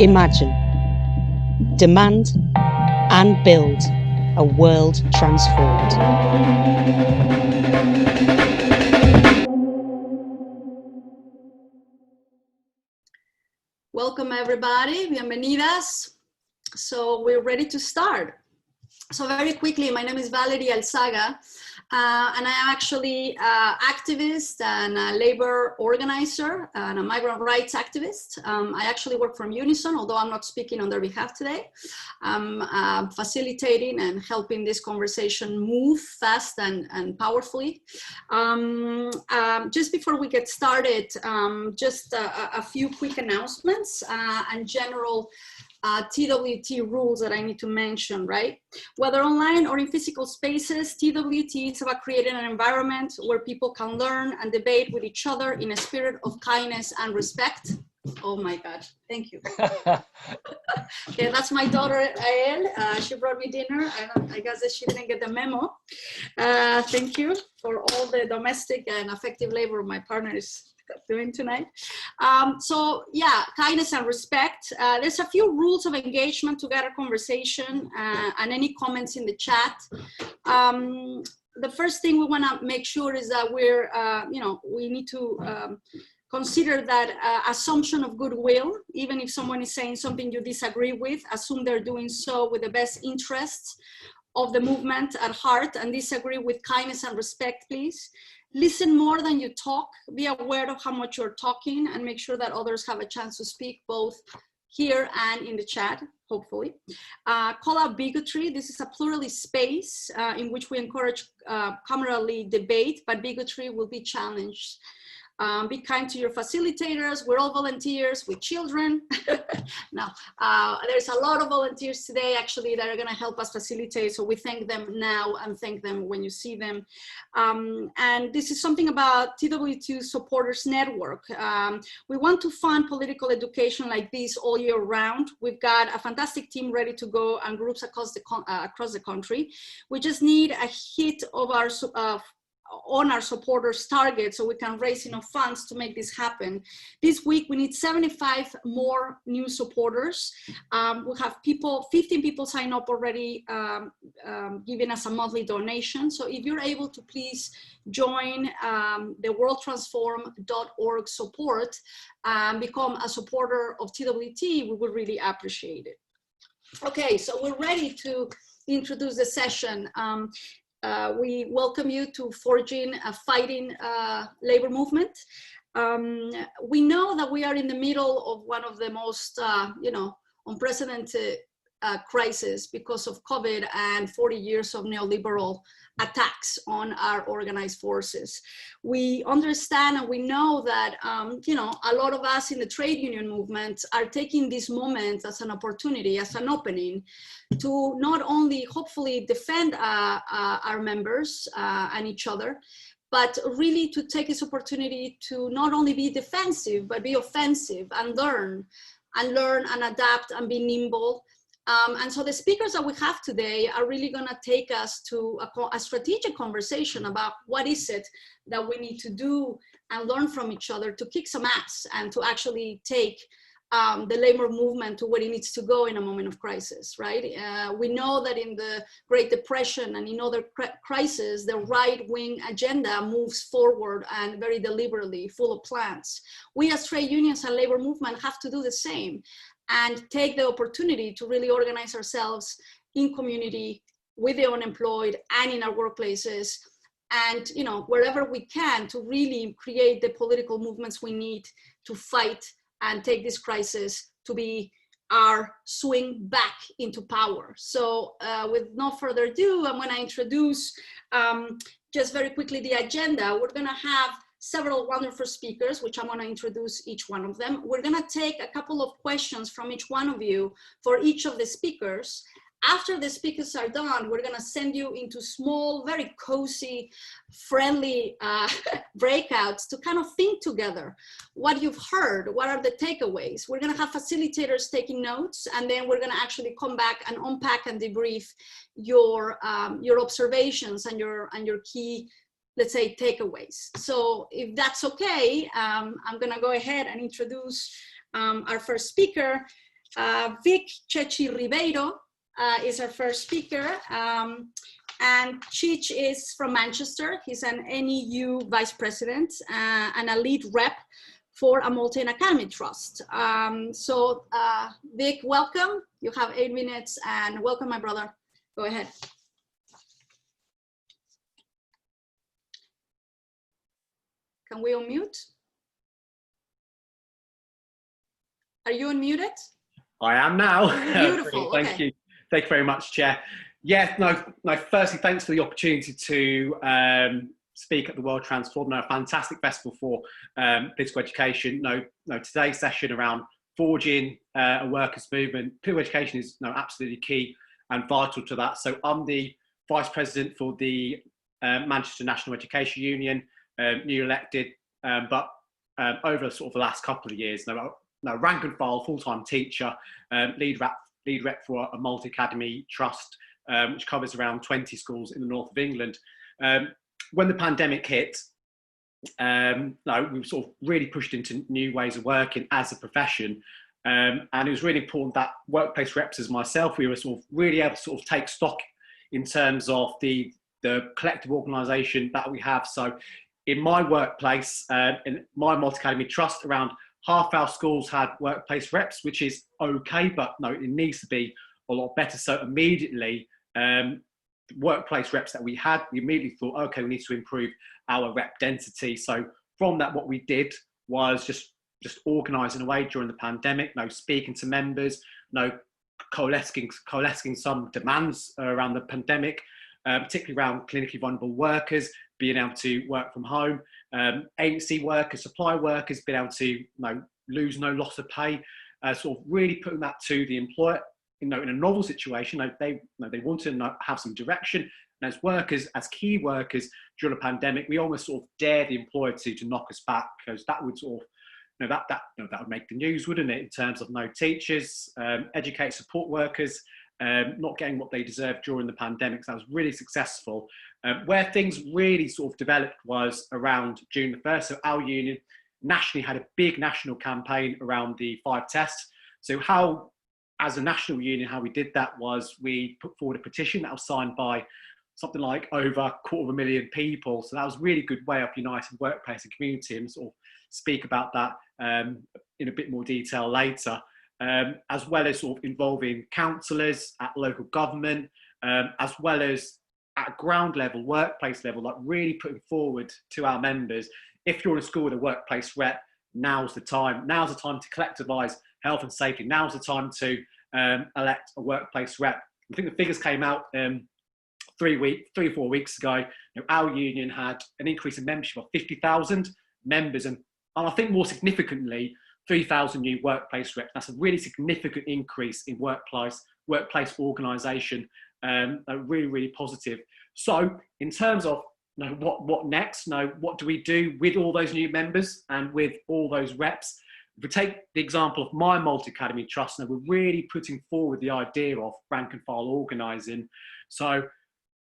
Imagine, demand, and build a world transformed. Welcome everybody, bienvenidas. So we're ready to start. So very quickly, my name is Valerie Alzaga, and I am actually an activist and a labor organizer and a migrant rights activist. I actually work from Unison, although I'm not speaking on their behalf today. I'm facilitating and helping this conversation move fast and powerfully. Just before we get started, just a few quick announcements and general TWT rules that I need to mention, right? Whether online or in physical spaces, TWT is about creating an environment where people can learn and debate with each other in a spirit of kindness and respect. Oh my God, thank you. Okay, that's my daughter, Ael. She brought me dinner. I guess that she didn't get the memo. Thank you for all the domestic and affective labor my partner is doing tonight. So yeah, kindness and respect. There's a few rules of engagement to get a conversation and any comments in the chat. The first thing we want to make sure is that we're, we need to consider that assumption of goodwill. Even if someone is saying something you disagree with, assume they're doing so with the best interests of the movement at heart, and disagree with kindness and respect, please. Listen more than you talk. Be aware of how much you're talking and make sure that others have a chance to speak, both here and in the chat, hopefully. Call out bigotry. This is a pluralist space in which we encourage camerally debate, but bigotry will be challenged. Be kind to your facilitators. We're all volunteers with children. Now, there's a lot of volunteers today actually that are going to help us facilitate. So we thank them now and thank them when you see them. And this is something about TW2 Supporters Network. We want to fund political education like this all year round. We've got a fantastic team ready to go and groups across the country. We just need a hit of our on our supporters target so we can raise enough funds to make this happen. This week we need 75 more new supporters. We have 15 people sign up already, giving us a monthly donation. So if you're able to please join the worldtransform.org support and become a supporter of TWT, we would really appreciate it. Okay, so we're ready to introduce the session. We welcome you to Forging a Fighting Labor Movement. We know that we are in the middle of one of the most, unprecedented crises because of COVID and 40 years of neoliberal attacks on our organized forces. We understand and we know that, a lot of us in the trade union movement are taking this moment as an opportunity, as an opening to not only hopefully defend our members and each other, but really to take this opportunity to not only be defensive, but be offensive and learn and adapt and be nimble. And so the speakers that we have today are really going to take us to a strategic conversation about what is it that we need to do and learn from each other to kick some ass and to actually take the labor movement to where it needs to go in a moment of crisis, right? We know that in the Great Depression and in other crises, the right-wing agenda moves forward and very deliberately, full of plans. We as trade unions and labor movement have to do the same and take the opportunity to really organize ourselves in community with the unemployed and in our workplaces and wherever we can to really create the political movements we need to fight and take this crisis to be our swing back into power. So with no further ado, I'm going to introduce just very quickly the agenda. We're going to have several wonderful speakers, which I'm going to introduce each one of them. We're going to take a couple of questions from each one of you for each of the speakers. After the speakers are done, we're going to send you into small, very cozy, friendly breakouts to kind of think together what you've heard, what are the takeaways. We're going to have facilitators taking notes, and then we're going to actually come back and unpack and debrief your observations and your key, let's say, takeaways. So if that's okay, I'm going to go ahead and introduce our first speaker. Vic Chechi Ribeiro is our first speaker. And Chich is from Manchester. He's an NEU vice president and a lead rep for a multi-academy trust. Vic, welcome. You have 8 minutes, and welcome, my brother. Go ahead. Can we unmute? Are you unmuted? I am now. Beautiful. Thank you. Thank you very much, Chair. Yeah, no, firstly, thanks for the opportunity to speak at the World Transform. A fantastic festival for political education. Today's session around forging a workers' movement. Political education is absolutely key and vital to that. So I'm the Vice President for the Manchester National Education Union, newly elected, but over sort of the last couple of years, rank and file, full-time teacher, lead rep for a multi-academy trust, which covers around 20 schools in the north of England. When the pandemic hit, we were sort of really pushed into new ways of working as a profession. And it was really important that workplace reps as myself, we were sort of really able to sort of take stock in terms of the collective organisation that we have. So in my workplace, in my multi-academy trust, around half our schools had workplace reps, which is okay, but it needs to be a lot better. So immediately, workplace reps that we had, we immediately thought, okay, we need to improve our rep density. So from that, what we did was just organising away during the pandemic, speaking to members, coalescing some demands around the pandemic, particularly around clinically vulnerable workers, being able to work from home, agency workers, supply workers, being able to lose no loss of pay, sort of really putting that to the employer. In a novel situation, they want to have some direction. And as workers, as key workers during a pandemic, we almost sort of dare the employer to knock us back, because that would sort of that would make the news, wouldn't it? In terms of teachers, educate support workers, not getting what they deserved during the pandemic. So that was really successful. Where things really sort of developed was around June the 1st. So our union nationally had a big national campaign around the 5 tests. So how, as a national union, how we did that was we put forward a petition that was signed by something like over 250,000 people. So that was a really good way of uniting workplace and community, and sort of speak about that in a bit more detail later, as well as sort of involving councillors at local government, as well as at ground level, workplace level, really putting forward to our members, if you're in a school with a workplace rep, now's the time. Now's the time to collectivise health and safety. Now's the time to elect a workplace rep. I think the figures came out 3 or 4 weeks ago. Our union had an increase in membership of 50,000 members, and I think more significantly, 3,000 new workplace reps. That's a really significant increase in workplace organisation. Really, really positive. So in terms of what next? What do we do with all those new members and with all those reps? If we take the example of my multi-academy trust, we're really putting forward the idea of rank and file organising. So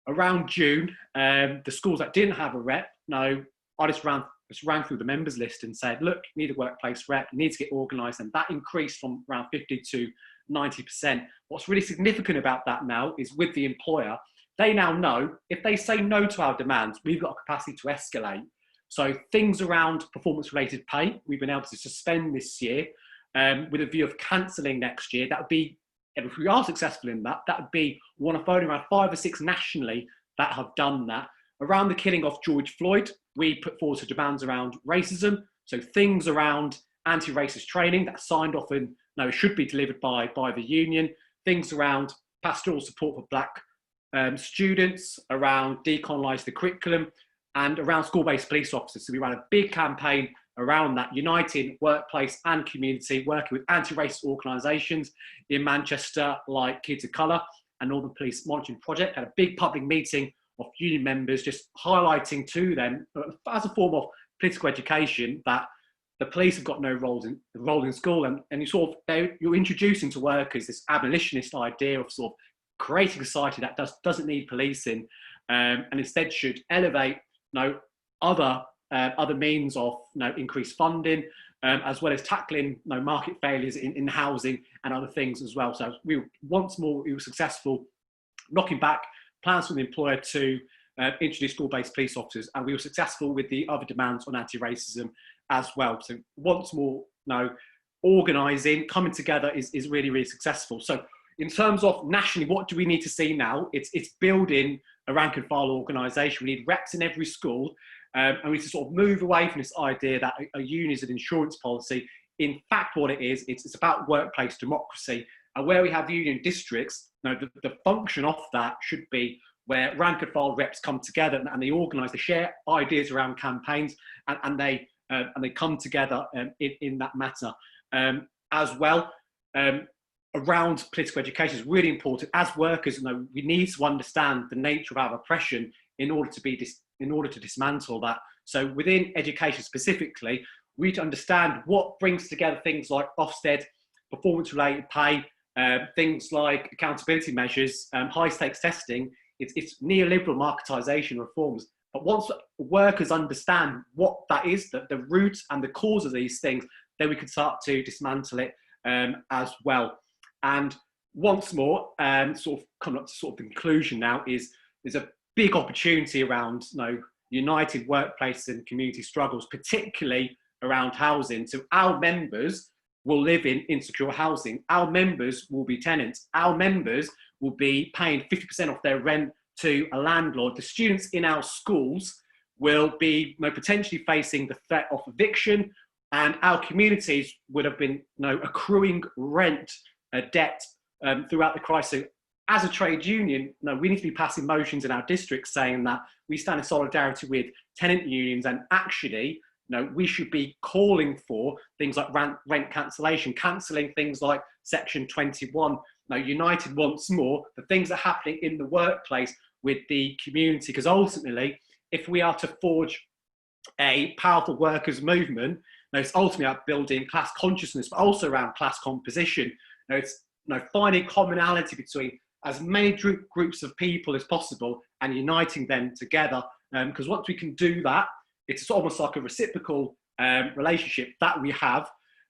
around June, the schools that didn't have a rep, I just ran through the members list and said, look, you need a workplace rep, you need to get organised, and that increased from around 50 to 90%. What's really significant about that now is with the employer, they now know if they say no to our demands, we've got a capacity to escalate. So things around performance-related pay, we've been able to suspend this year with a view of cancelling next year. That would be, if we are successful in that, that would be one of only around 5 or 6 nationally that have done that. Around the killing of George Floyd, we put forward some demands around racism. So things around anti-racist training that signed off and should be delivered by the union. Things around pastoral support for Black students, around decolonise the curriculum, and around school-based police officers. So we ran a big campaign around that, uniting workplace and community, working with anti-racist organisations in Manchester like Kids of Colour and Northern Police Monitoring Project. Had a big public meeting of union members, just highlighting to them as a form of political education that the police have got no role in school, and you're introducing to workers this abolitionist idea of sort of creating a society that doesn't need policing, and instead should elevate other other means of increased funding, as well as tackling market failures in housing and other things as well. So we were successful knocking back plans from the employer to introduce school-based police officers, and we were successful with the other demands on anti-racism as well. So once more, organising, coming together is really, really successful. So in terms of nationally, what do we need to see now? It's building a rank and file organisation. We need reps in every school, and we need to sort of move away from this idea that a union is an insurance policy. In fact, what it is, it's about workplace democracy. And where we have union districts, the function of that should be where rank and file reps come together and they organise, they share ideas around campaigns, and they come together in that matter. As well, around political education is really important. As workers, we need to understand the nature of our oppression in order to dismantle that. So within education specifically, we need to understand what brings together things like Ofsted, performance-related pay, things like accountability measures, high-stakes testing. It's neoliberal marketisation reforms. But once workers understand what that is, the root and the cause of these things, then we can start to dismantle it as well. And once more, sort of coming up to sort of the conclusion now, there's a big opportunity around united workplace and community struggles, particularly around housing. So our members will live in insecure housing. Our members will be tenants. Our members will be paying 50% of their rent to a landlord. The students in our schools will be potentially facing the threat of eviction, and our communities would have been accruing rent debt throughout the crisis. As a trade union, we need to be passing motions in our districts saying that we stand in solidarity with tenant unions, and actually we should be calling for things like rent cancellation, cancelling things like Section 21. United once more, the things that are happening in the workplace with the community, because ultimately, if we are to forge a powerful workers' movement, it's ultimately about building class consciousness, but also around class composition. It's finding commonality between as many groups of people as possible and uniting them together. Because once we can do that, it's almost like a reciprocal relationship that we have.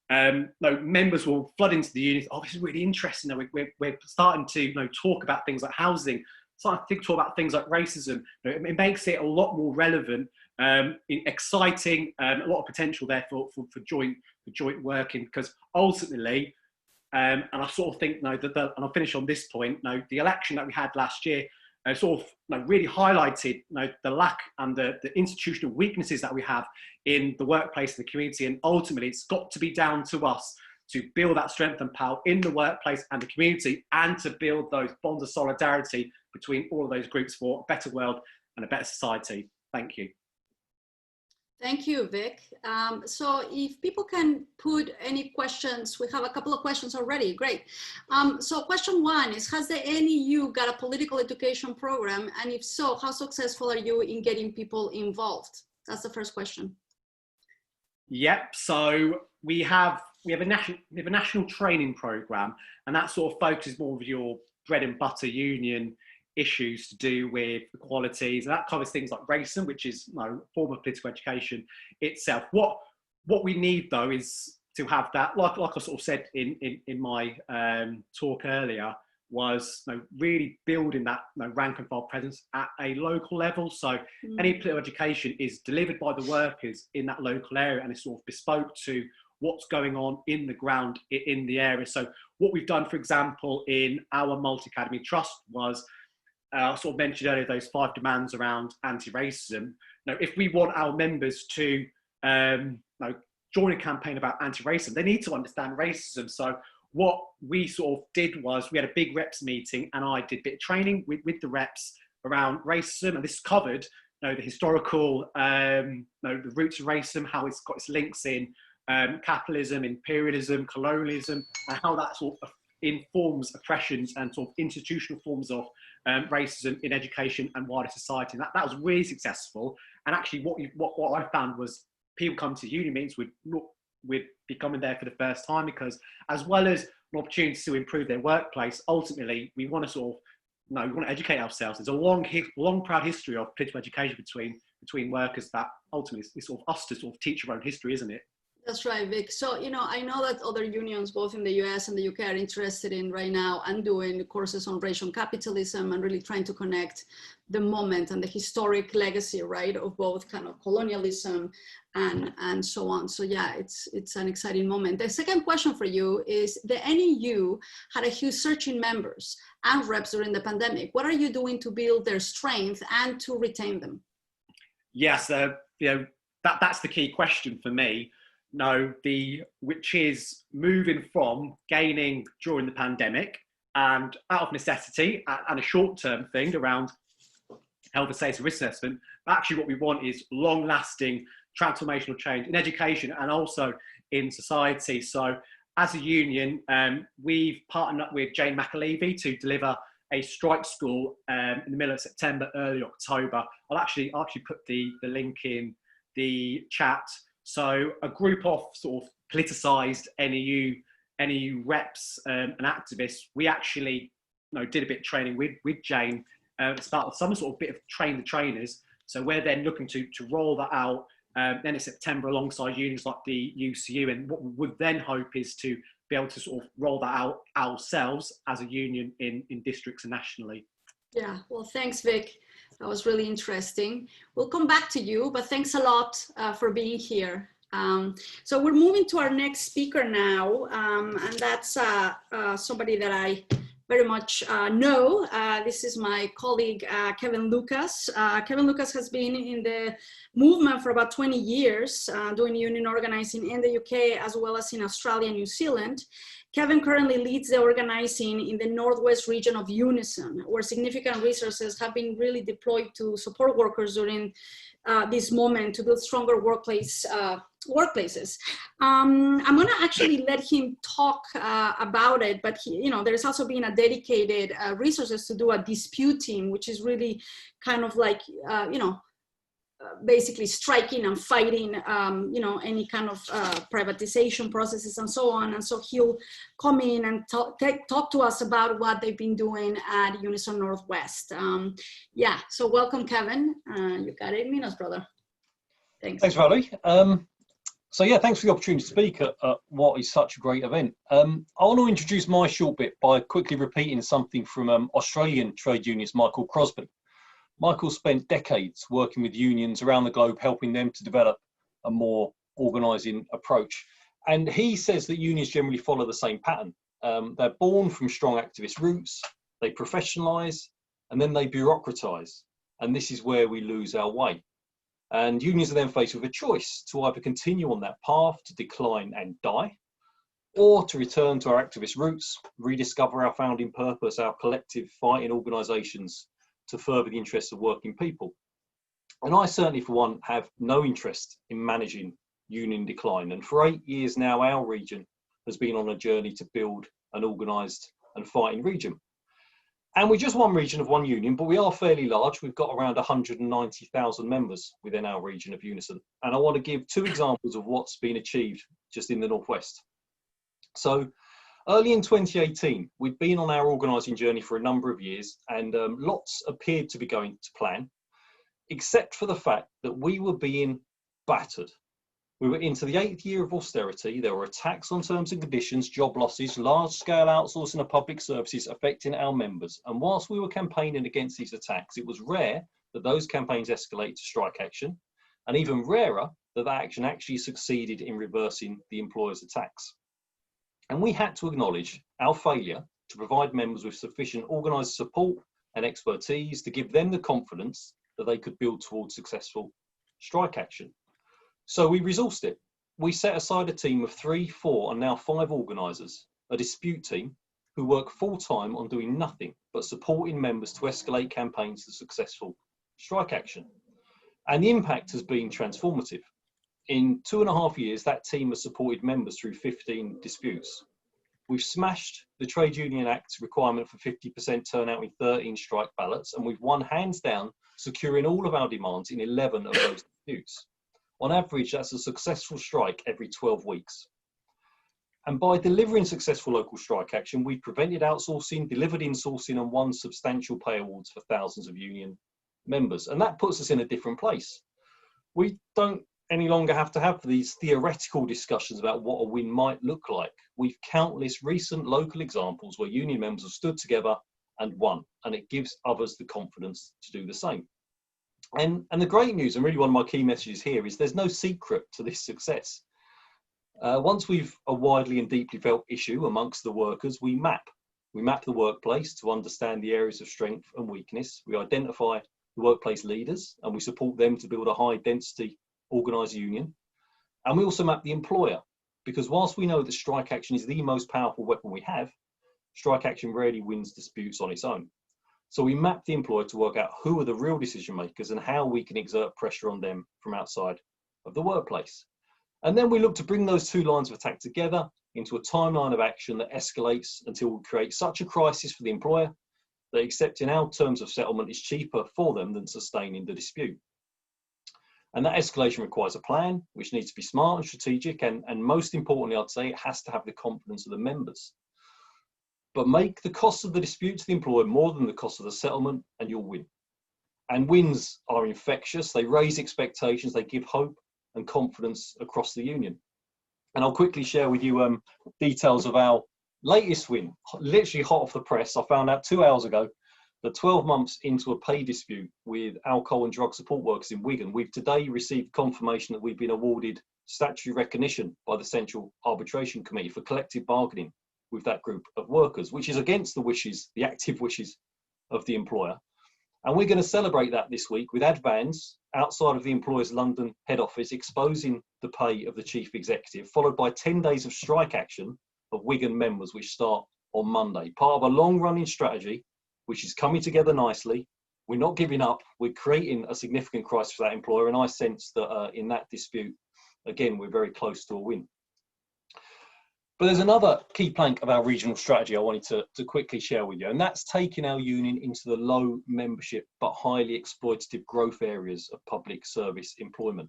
Members will flood into the unit. Oh, this is really interesting. We're starting to talk about things like housing, starting to talk about things like racism. It makes it a lot more relevant, exciting, a lot of potential there for joint working, because ultimately, and I sort of think and I'll finish on this point. The election that we had last year sort of really highlighted the lack and the institutional weaknesses that we have in the workplace and the community, and ultimately it's got to be down to us to build that strength and power in the workplace and the community, and to build those bonds of solidarity between all of those groups for a better world and a better society. Thank you. Thank you, Vic. So if people can put any questions, we have a couple of questions already, great. So question one is, has the NEU got a political education program? And if so, how successful are you in getting people involved? That's the first question. Yep, so we have a national training program, and that sort of focuses more of your bread and butter union issues to do with equalities, and that covers things like racism, which is a form of political education itself. What we need though is to have that, like I sort of said in my talk earlier, was really building that rank and file presence at a local level. So any political education is delivered by the workers in that local area, and it's sort of bespoke to what's going on in the ground in the area. So what we've done, for example, in our multi-academy trust was I sort of mentioned earlier those 5 demands around anti-racism. If we want our members to join a campaign about anti-racism, they need to understand racism. So what we sort of did was we had a big reps meeting, and I did a bit of training with the reps around racism, and this covered the historical, the roots of racism, how it's got its links in capitalism, imperialism, colonialism, and how that sort of informs oppressions and sort of institutional forms of racism in education and wider society. And that was really successful. And actually what I found was people come to union meetings would be coming there for the first time, because as well as an opportunity to improve their workplace, ultimately we want to sort of, we want to educate ourselves. There's a long proud history of political education between between workers that ultimately is sort of us to sort of teach our own history, isn't it? That's right, Vic. So, I know that other unions, both in the US and the UK, are interested in right now and doing courses on racial capitalism and really trying to connect the moment and the historic legacy, right, of both kind of colonialism and so on. So yeah, it's an exciting moment. The second question for you is, the NEU had a huge surge in members and reps during the pandemic. What are you doing to build their strength and to retain them? Yes, that's the key question for me. No, which is moving from gaining during the pandemic and out of necessity and a short-term thing around health and safety risk assessment. But actually what we want is long-lasting transformational change in education and also in society. So as a union, we've partnered up with Jane McAlevey to deliver a strike school in the middle of September, early October. I'll actually put the link in the chat. So a group of sort of politicised NEU reps and activists, we actually did a bit of training with Jane as part of some sort of bit of train the trainers. So we're then looking to roll that out then in September alongside unions like the UCU, and what we would then hope is to be able to sort of roll that out ourselves as a union in districts and nationally. Yeah, well, thanks, Vic. That was really interesting. We'll come back to you, but thanks a lot for being here. So we're moving to our next speaker now, and that's somebody that I very much know. This is my colleague, Kevin Lucas. Kevin Lucas has been in the movement for about 20 years, doing union organizing in the UK as well as in Australia and New Zealand. Kevin currently leads the organizing in the Northwest region of Unison, where significant resources have been really deployed to support workers during this moment to build stronger workplaces. I'm going to actually let him talk about it, but there's also been a dedicated resources to do a dispute team, which is really kind of like, basically striking and fighting, any kind of privatization processes and so on. And so he'll come in and talk to us about what they've been doing at Unison Northwest. Yeah, so welcome, Kevin. You got 8 minutes, brother. Thanks. Thanks, Valerie. So yeah, thanks for the opportunity to speak at what is such a great event. I want to introduce my short bit by quickly repeating something from Australian trade unionist Michael Crosby. Michael spent decades working with unions around the globe, helping them to develop a more organising approach. And he says that unions generally follow the same pattern. They're born from strong activist roots, they professionalise, and then they bureaucratise. And this is where we lose our way. And unions are then faced with a choice to either continue on that path to decline and die, or to return to our activist roots, rediscover our founding purpose, our collective fighting organisations to further the interests of working people. And I certainly, for one, have no interest in managing union decline. And for 8 years now, our region has been on a journey to build an organised and fighting region. And we're just one region of one union, but we are fairly large. We've got around 190,000 members within our region of Unison. And I want to give 2 examples of what's been achieved just in the Northwest. So early in 2018, we'd been on our organising journey for a number of years, and lots appeared to be going to plan, except for the fact that we were being battered. We were into the 8th year of austerity. There were attacks on terms and conditions, job losses, large-scale outsourcing of public services affecting our members. And whilst we were campaigning against these attacks, it was rare that those campaigns escalated to strike action, and even rarer that that action actually succeeded in reversing the employer's attacks. And we had to acknowledge our failure to provide members with sufficient organised support and expertise to give them the confidence that they could build towards successful strike action. So we resourced it. We set aside a team of 3, 4, and now 5 organisers, a dispute team who work full-time on doing nothing but supporting members to escalate campaigns to successful strike action. And the impact has been transformative. In 2.5 years, that team has supported members through 15 disputes. We've smashed the Trade Union Act's requirement for 50% turnout in 13 strike ballots, and we've won hands down, securing all of our demands in 11 of those disputes. On average, that's a successful strike every 12 weeks. And by delivering successful local strike action, we've prevented outsourcing, delivered insourcing, and won substantial pay awards for thousands of union members. And that puts us in a different place. We don't any longer have to have these theoretical discussions about what a win might look like. We've countless recent local examples where union members have stood together and won, and it gives others the confidence to do the same. And the great news, and really one of my key messages here, is there's no secret to this success. Once we've a widely and deeply felt issue amongst the workers, we map the workplace to understand the areas of strength and weakness. We identify the workplace leaders and we support them to build a high density organised union. And we also map the employer, because whilst we know that strike action is the most powerful weapon we have, strike action rarely wins disputes on its own. So we map the employer to work out who are the real decision makers and how we can exert pressure on them from outside of the workplace. And then we look to bring those two lines of attack together into a timeline of action that escalates until we create such a crisis for the employer that accepting our terms of settlement is cheaper for them than sustaining the dispute. And that escalation requires a plan, which needs to be smart and strategic, and most importantly, I'd say it has to have the confidence of the members. But make the cost of the dispute to the employer more than the cost of the settlement and you'll win. And wins are infectious, they raise expectations, they give hope and confidence across the union. And I'll quickly share with you details of our latest win, literally hot off the press. I found out 2 hours ago that 12 months into a pay dispute with alcohol and drug support workers in Wigan, we've today received confirmation that we've been awarded statutory recognition by the Central Arbitration Committee for collective bargaining with that group of workers, which is against the wishes, the active wishes of the employer. And we're going to celebrate that this week with ad vans outside of the employer's London head office exposing the pay of the chief executive, followed by 10 days of strike action of Wigan members, which start on Monday. Part of a long-running strategy, which is coming together nicely. We're not giving up. We're creating a significant crisis for that employer. And I sense that in that dispute, again, we're very close to a win. But there's another key plank of our regional strategy I wanted to quickly share with you, and that's taking our union into the low membership but highly exploitative growth areas of public service employment.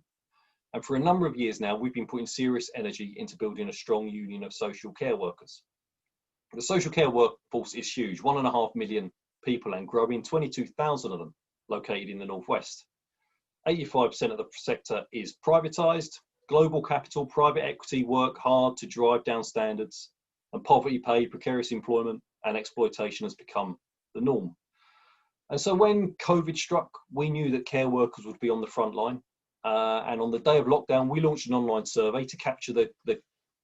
And for a number of years now, we've been putting serious energy into building a strong union of social care workers. The social care workforce is huge, 1.5 million people and growing, 22,000 of them located in the Northwest. 85% of the sector is privatised. Global capital, private equity work hard to drive down standards, and poverty pay, precarious employment and exploitation has become the norm. And so when COVID struck, we knew that care workers would be on the front line. And on the day of lockdown, we launched an online survey to capture the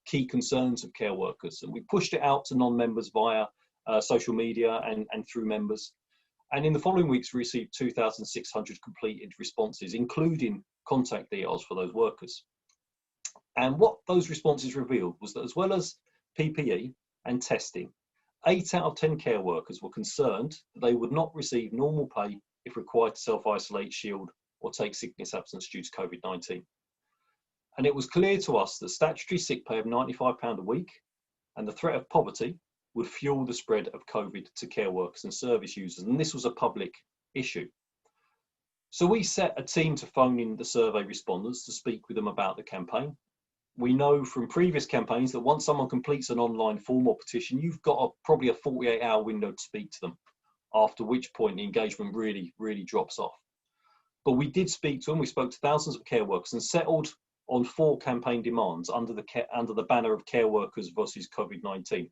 key concerns of care workers. And we pushed it out to non-members via social media and through members. And in the following weeks, we received 2,600 completed responses, including contact details for those workers. And what those responses revealed was that as well as PPE and testing, 8 out of 10 care workers were concerned that they would not receive normal pay if required to self-isolate, shield, or take sickness absence due to COVID-19. And it was clear to us that statutory sick pay of £95 a week and the threat of poverty would fuel the spread of COVID to care workers and service users. And this was a public issue. So we set a team to phone in the survey respondents to speak with them about the campaign. We know from previous campaigns that once someone completes an online form or petition, you've got probably a 48-hour window to speak to them, after which point the engagement really drops off. But we did speak to them. We spoke to thousands of care workers and settled on 4 campaign demands under the banner of Care Workers versus COVID-19.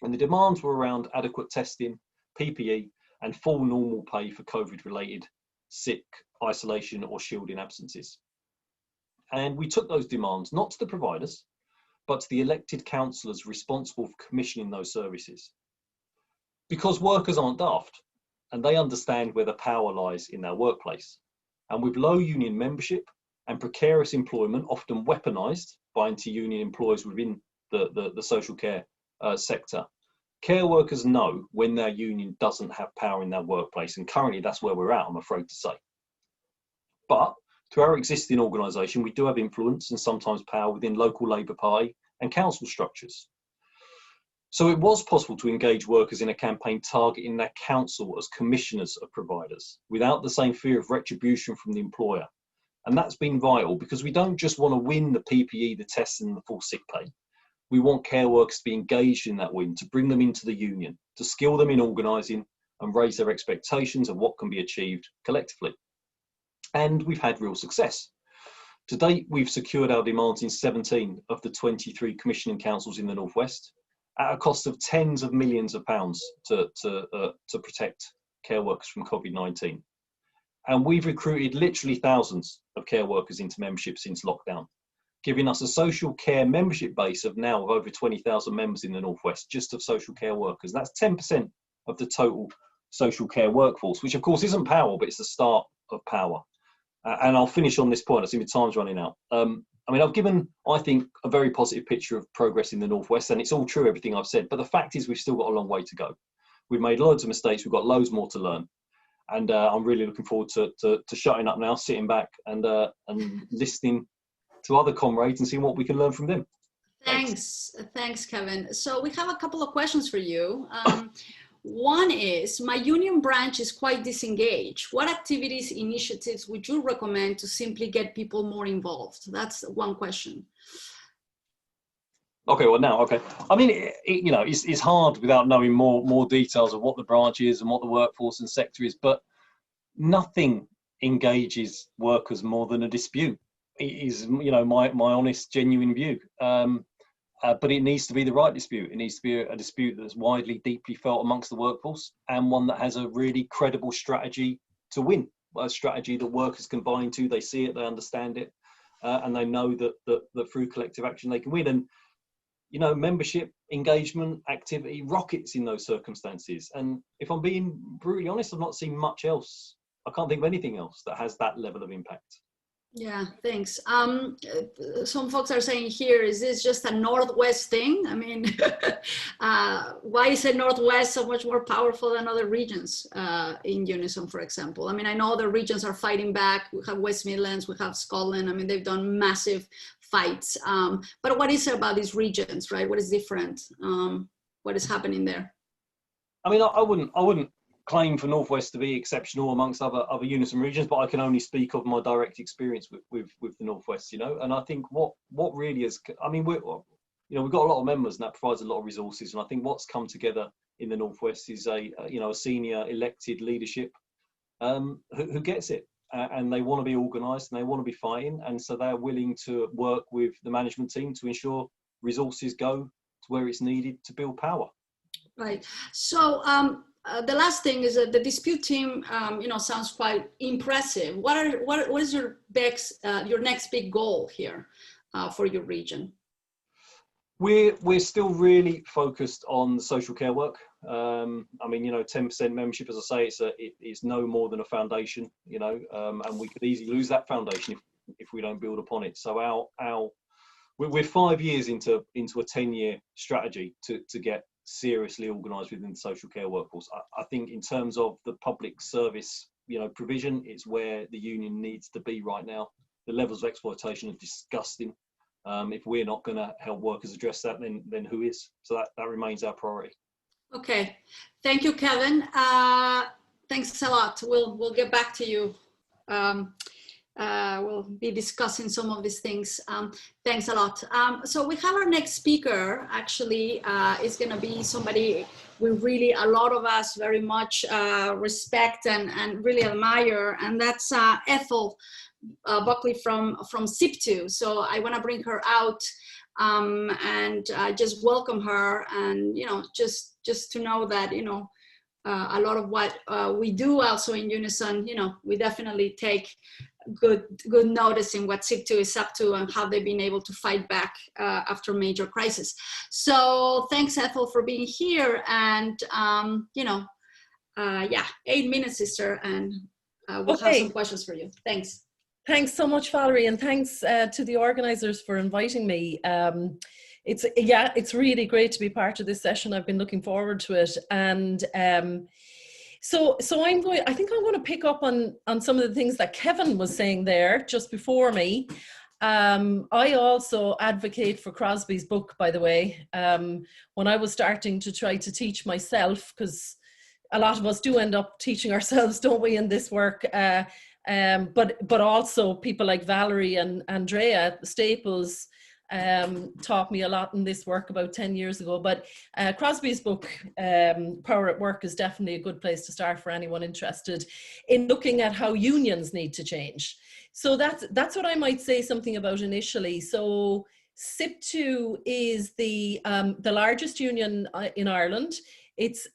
And the demands were around adequate testing, PPE, and full normal pay for COVID-related sick, isolation, or shielding absences. And we took those demands not to the providers, but to the elected councillors responsible for commissioning those services. Because workers aren't daft, and they understand where the power lies in their workplace. And with low union membership and precarious employment, often weaponised by anti-union employers within the social care sector, care workers know when their union doesn't have power in their workplace. And currently that's where we're at, I'm afraid to say. But through our existing organisation, we do have influence and sometimes power within local Labour Party and council structures. So it was possible to engage workers in a campaign targeting their council as commissioners of providers without the same fear of retribution from the employer. And that's been vital because we don't just want to win the PPE, the testing and the full sick pay. We want care workers to be engaged in that win, to bring them into the union, to skill them in organising and raise their expectations of what can be achieved collectively. And we've had real success. To date, we've secured our demands in 17 of the 23 commissioning councils in the Northwest at a cost of tens of millions of pounds to protect care workers from COVID-19. And we've recruited literally thousands of care workers into membership since lockdown, giving us a social care membership base of now of over 20,000 members in the Northwest, just of social care workers. That's 10% of the total social care workforce, which of course isn't power, but it's the start of power. And I'll finish on this point. I see my time's running out. I mean, I've given, I think, a very positive picture of progress in the Northwest, and it's all true, everything I've said. But the fact is, we've still got a long way to go. We've made loads of mistakes. We've got loads more to learn. And I'm really looking forward to shutting up now, sitting back and listening to other comrades and seeing what we can learn from them. Thanks, Kevin. So we have a couple of questions for you. One is, my union branch is quite disengaged. What activities, initiatives would you recommend to simply get people more involved? That's one question. Okay, well now, okay. I mean, you know, it's hard without knowing more details of what the branch is and what the workforce and sector is, but nothing engages workers more than a dispute. It is, you know, my honest, genuine view. But it needs to be the right dispute. It needs to be a dispute that's widely, deeply felt amongst the workforce, and one that has a really credible strategy to win. A strategy that workers can buy into. They see it, they understand it, and they know that through collective action they can win. And you know, membership, engagement, activity rockets in those circumstances. And if I'm being brutally honest, I've not seen much else. I can't think of anything else that has that level of impact. Yeah, thanks. Some folks are saying here, is this just a Northwest thing? I mean, why is the Northwest so much more powerful than other regions in unison, for example? I mean, I know other regions are fighting back. We have West Midlands, we have Scotland. I mean, they've done massive fights. But what is it about these regions, right? What is different? What is happening there? I mean, I wouldn't claim for Northwest to be exceptional amongst other unison regions, but I can only speak of my direct experience with the Northwest, you know. And I think what really is, I mean, we've got a lot of members, and that provides a lot of resources. And I think what's come together in the Northwest is a senior elected leadership who gets it, and they want to be organised and they want to be fighting, and so they're willing to work with the management team to ensure resources go to where it's needed to build power. Right. So. The last thing is that the dispute team, sounds quite impressive. What is your next big goal here for your region? We're still really focused on social care work. I mean, 10% membership, as I say, it's no more than a foundation, and we could easily lose that foundation if we don't build upon it. So we're 5 years into a 10-year strategy to get seriously organised within the social care workforce. I think in terms of the public service, provision, it's where the union needs to be right now. The levels of exploitation are disgusting. If we're not going to help workers address that, then who is? So that remains our priority. Okay, thank you, Kevin. Thanks a lot. We'll get back to you. We'll be discussing some of these things. Thanks a lot. So we have our next speaker, actually, is going to be somebody a lot of us very much respect and really admire, and that's Ethel Buckley from SIP2. So I want to bring her out and just welcome her, and just to know that a lot of what we do also in Unison, we definitely take good notice in what SIP2 is up to and how they've been able to fight back after major crisis. So thanks, Ethel, for being here. And 8 minutes, sister, and we'll have some questions for you. Thanks. Thanks so much, Valerie, and thanks to the organisers for inviting me. It's really great to be part of this session. I've been looking forward to it, and so I think I'm going to pick up on some of the things that Kevin was saying there just before me. I also advocate for Crosby's book, by the way. When I was starting to try to teach myself, because a lot of us do end up teaching ourselves, don't we, in this work? But also people like Valerie and Andrea Staples taught me a lot in this work about 10 years ago. But Crosby's book, Power at Work, is definitely a good place to start for anyone interested in looking at how unions need to change. So that's what I might say something about initially. So SIP2 is the largest union in Ireland. It's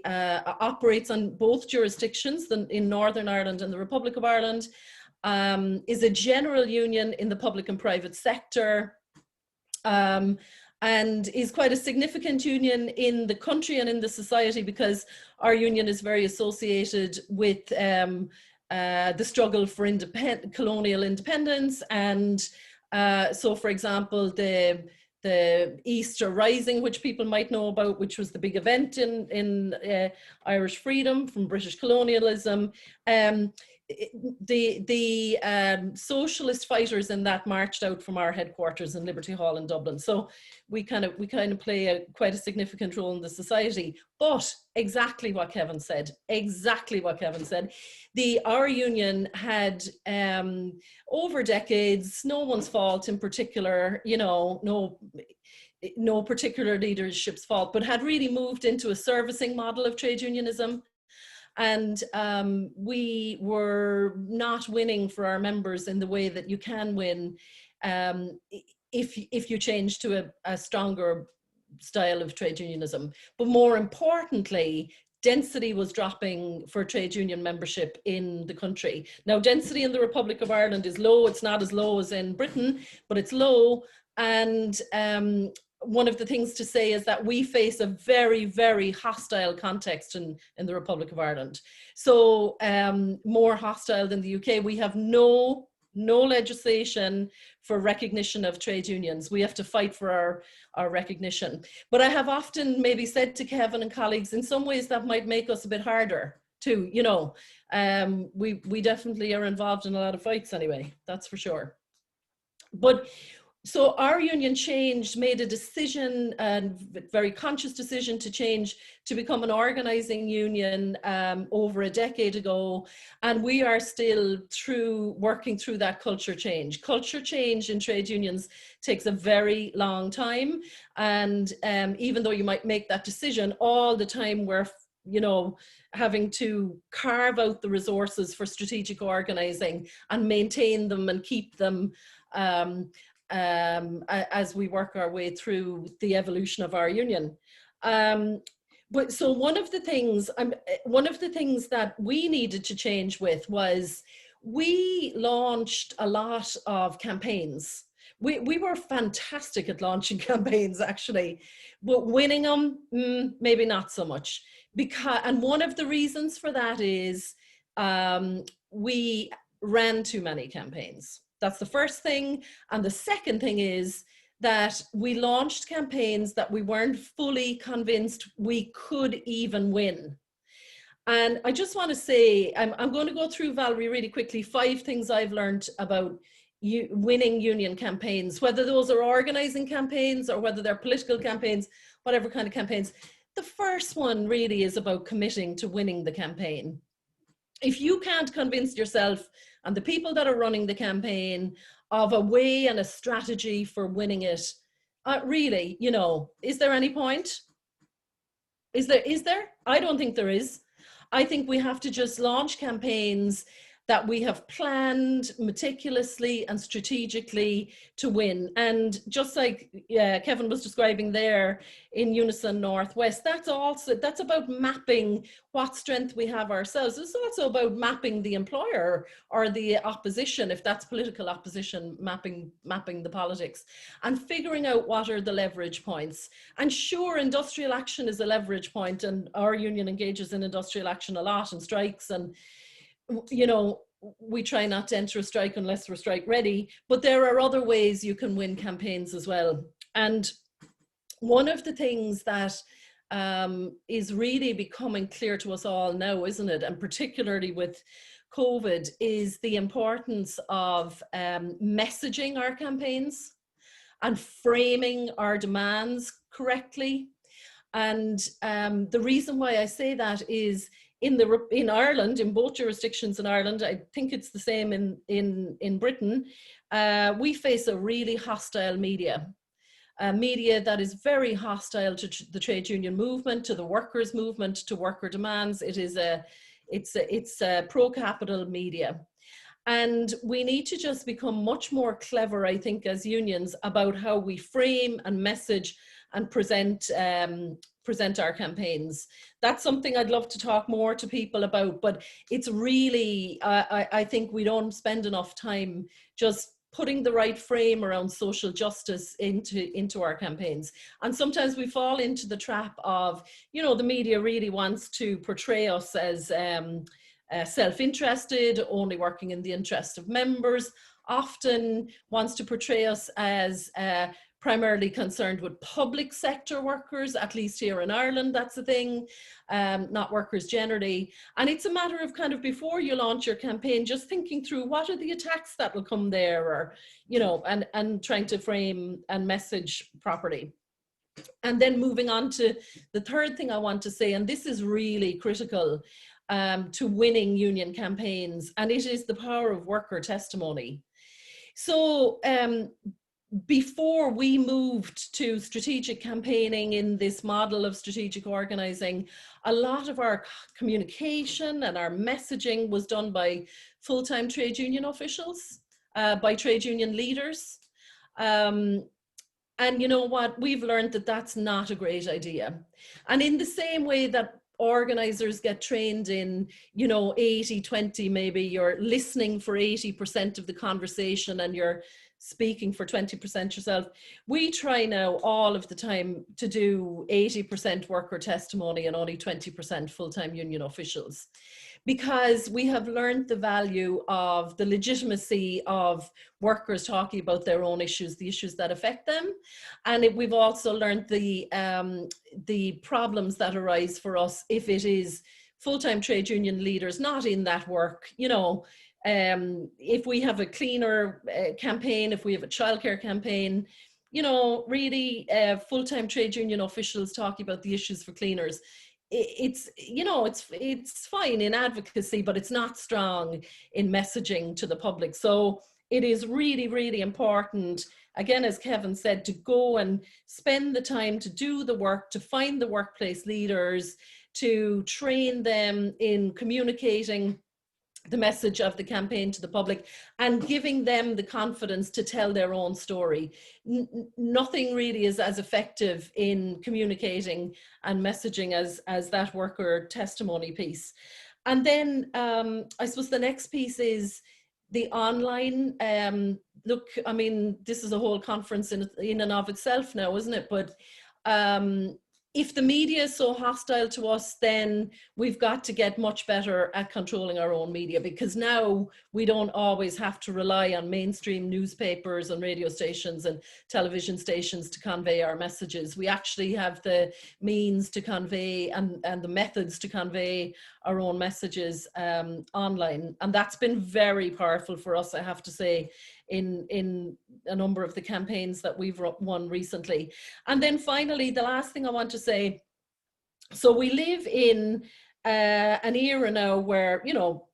operates on both jurisdictions, in Northern Ireland and the Republic of Ireland, is a general union in the public and private sector, and is quite a significant union in the country and in the society, because our union is very associated with the struggle for colonial independence. And so, for example, the Easter Rising, which people might know about, which was the big event in Irish freedom from British colonialism. The socialist fighters in that marched out from our headquarters in Liberty Hall in Dublin. So we kind of play quite a significant role in the society. But exactly what Kevin said, our union had over decades, no one's fault in particular, no particular leadership's fault, but had really moved into a servicing model of trade unionism. And we were not winning for our members in the way that you can win if you change to a stronger style of trade unionism. But more importantly, density was dropping for trade union membership in the country. Now, density in the Republic of Ireland is low. It's not as low as in Britain, but it's low. And one of the things to say is that we face a very, very hostile context in the Republic of Ireland. So more hostile than the UK. We have no legislation for recognition of trade unions. We have to fight for our recognition. But I have often maybe said to Kevin and colleagues, in some ways that might make us a bit harder too, we definitely are involved in a lot of fights anyway, that's for sure. But so our union made a decision, a very conscious decision to change to become an organising union over a decade ago. And we are still working through that culture change. Culture change in trade unions takes a very long time. And even though you might make that decision, all the time we're having to carve out the resources for strategic organising and maintain them and keep them as we work our way through the evolution of our union. But so one of the things that we needed to change with was we launched a lot of campaigns. We were fantastic at launching campaigns, actually, but winning them, maybe not so much. And one of the reasons for that is we ran too many campaigns. That's the first thing. And the second thing is that we launched campaigns that we weren't fully convinced we could even win. And I just want to say, I'm going to go through, Valerie, really quickly, 5 things I've learned about winning union campaigns, whether those are organising campaigns or whether they're political campaigns, whatever kind of campaigns. The first one really is about committing to winning the campaign. If you can't convince yourself and the people that are running the campaign of a way and a strategy for winning it, really, is there any point? Is there? I don't think there is. I think we have to just launch campaigns that we have planned meticulously and strategically to win. And just like Kevin was describing there in Unison Northwest, that's about mapping what strength we have ourselves. It's also about mapping the employer or the opposition, if that's political opposition, mapping the politics and figuring out what are the leverage points. And sure, industrial action is a leverage point, and our union engages in industrial action a lot and strikes, and we try not to enter a strike unless we're strike ready, but there are other ways you can win campaigns as well. And one of the things that is really becoming clear to us all now, isn't it, and particularly with COVID, is the importance of messaging our campaigns and framing our demands correctly. And the reason why I say that is in Ireland, in both jurisdictions in Ireland, I think it's the same in Britain, we face a really hostile media. A media that is very hostile to the trade union movement, to the workers' movement, to worker demands. It's a pro-capital media. And we need to just become much more clever, I think, as unions about how we frame and message and present our campaigns. That's something I'd love to talk more to people about, but it's really, I think we don't spend enough time just putting the right frame around social justice into our campaigns. And sometimes we fall into the trap of, you know, the media really wants to portray us as self-interested, only working in the interest of members, often wants to portray us as primarily concerned with public sector workers, at least here in Ireland, that's the thing, not workers generally. And it's a matter of kind of, before you launch your campaign, just thinking through what are the attacks that will come there, or, you know, and trying to frame and message properly. And then moving on to the third thing I want to say, and this is really critical to winning union campaigns, and it is the power of worker testimony. So before we moved to strategic campaigning in this model of strategic organising, a lot of our communication and our messaging was done by full-time trade union officials, by trade union leaders. And you know what, we've learned that that's not a great idea. And in the same way that organisers get trained in, you know, 80-20, maybe you're listening for 80% of the conversation and you're speaking for 20% yourself, we try now all of the time to do 80% worker testimony and only 20% full-time union officials, because we have learned the value of the legitimacy of workers talking about their own issues, the issues that affect them. And we've also learned the problems that arise for us if it is full-time trade union leaders not in that work, you know. If we have a cleaner campaign, if we have a childcare campaign, you know, really full-time trade union officials talking about the issues for cleaners, it's, you know, it's fine in advocacy, but it's not strong in messaging to the public. So it is really, really important, again, as Kevin said, to go and spend the time to do the work, to find the workplace leaders, to train them in communicating the message of the campaign to the public and giving them the confidence to tell their own story. Nothing really is as effective in communicating and messaging as that worker testimony piece. And then I suppose the next piece is the online. Look, I mean, this is a whole conference in and of itself now, isn't it? But if the media is so hostile to us, then we've got to get much better at controlling our own media, because now we don't always have to rely on mainstream newspapers and radio stations and television stations to convey our messages. We actually have the means to convey and the methods to convey our own messages online. And that's been very powerful for us, I have to say, in a number of the campaigns that we've won recently. And then finally, the last thing I want to say, so we live in an era now where, you know,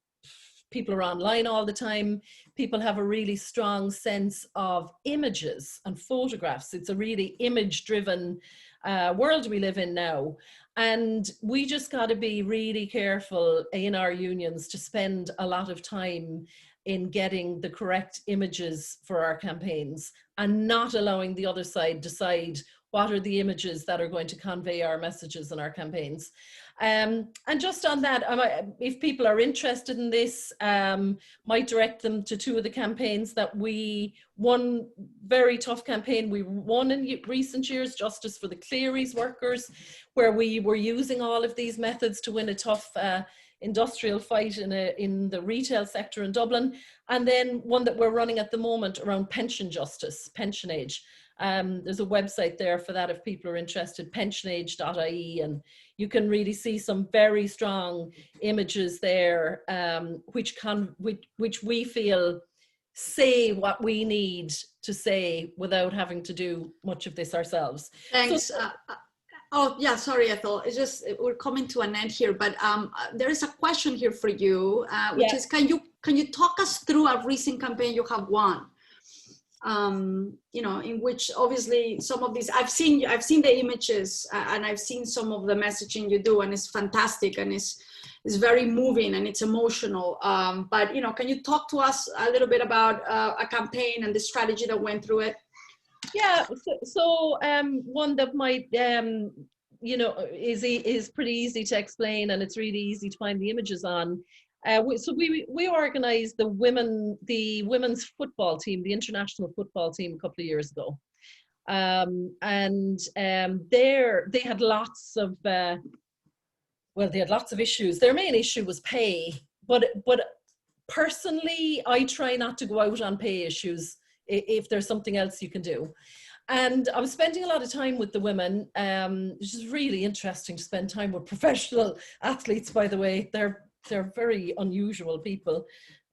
people are online all the time. People have a really strong sense of images and photographs. It's a really image-driven world we live in now. And we just got to be really careful in our unions to spend a lot of time in getting the correct images for our campaigns and not allowing the other side decide what are the images that are going to convey our messages in our campaigns. And just on that, if people are interested in this, might direct them to two of the campaigns that we won. Very tough campaign we won in recent years, Justice for the Cleary's Workers, where we were using all of these methods to win a tough industrial fight in the retail sector in Dublin. And then one that we're running at the moment around pension justice, pension age. There's a website there for that if people are interested, pensionage.ie, and you can really see some very strong images there, which we feel say what we need to say without having to do much of this ourselves. Thanks. So, oh yeah, sorry, Ethel. It's just we're coming to an end here, but there is a question here for you, which is, can you talk us through a recent campaign you have won? you know, in which obviously some of these, I've seen the images and I've seen some of the messaging you do, and it's fantastic, and it's very moving and it's emotional. But, you know, can you talk to us a little bit about a campaign and the strategy that went through it? Yeah, so one that might, you know, is pretty easy to explain, and it's really easy to find the images on. So we organised the women's football team, the international football team, a couple of years ago, and they had lots of they had lots of issues. Their main issue was pay, but personally, I try not to go out on pay issues if there's something else you can do. And I was spending a lot of time with the women, which is really interesting to spend time with professional athletes, by the way. They're very unusual people.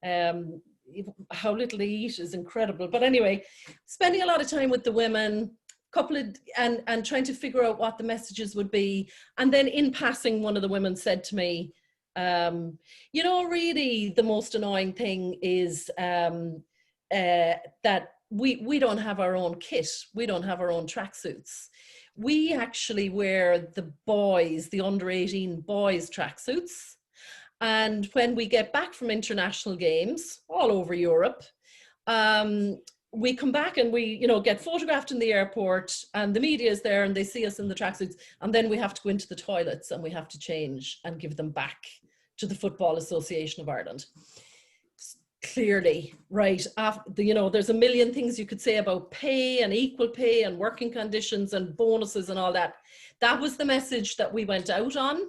How little they eat is incredible. But anyway, spending a lot of time with the women, and trying to figure out what the messages would be. And then in passing, one of the women said to me, you know, really the most annoying thing is that we don't have our own kit. We don't have our own tracksuits. We actually wear the under 18 boys tracksuits. And when we get back from international games all over Europe, we come back and we, you know, get photographed in the airport, and the media is there and they see us in the tracksuits, and then we have to go into the toilets and we have to change and give them back to the Football Association of Ireland. Clearly, right, you know, there's a million things you could say about pay and equal pay and working conditions and bonuses and all that. That was the message that we went out on.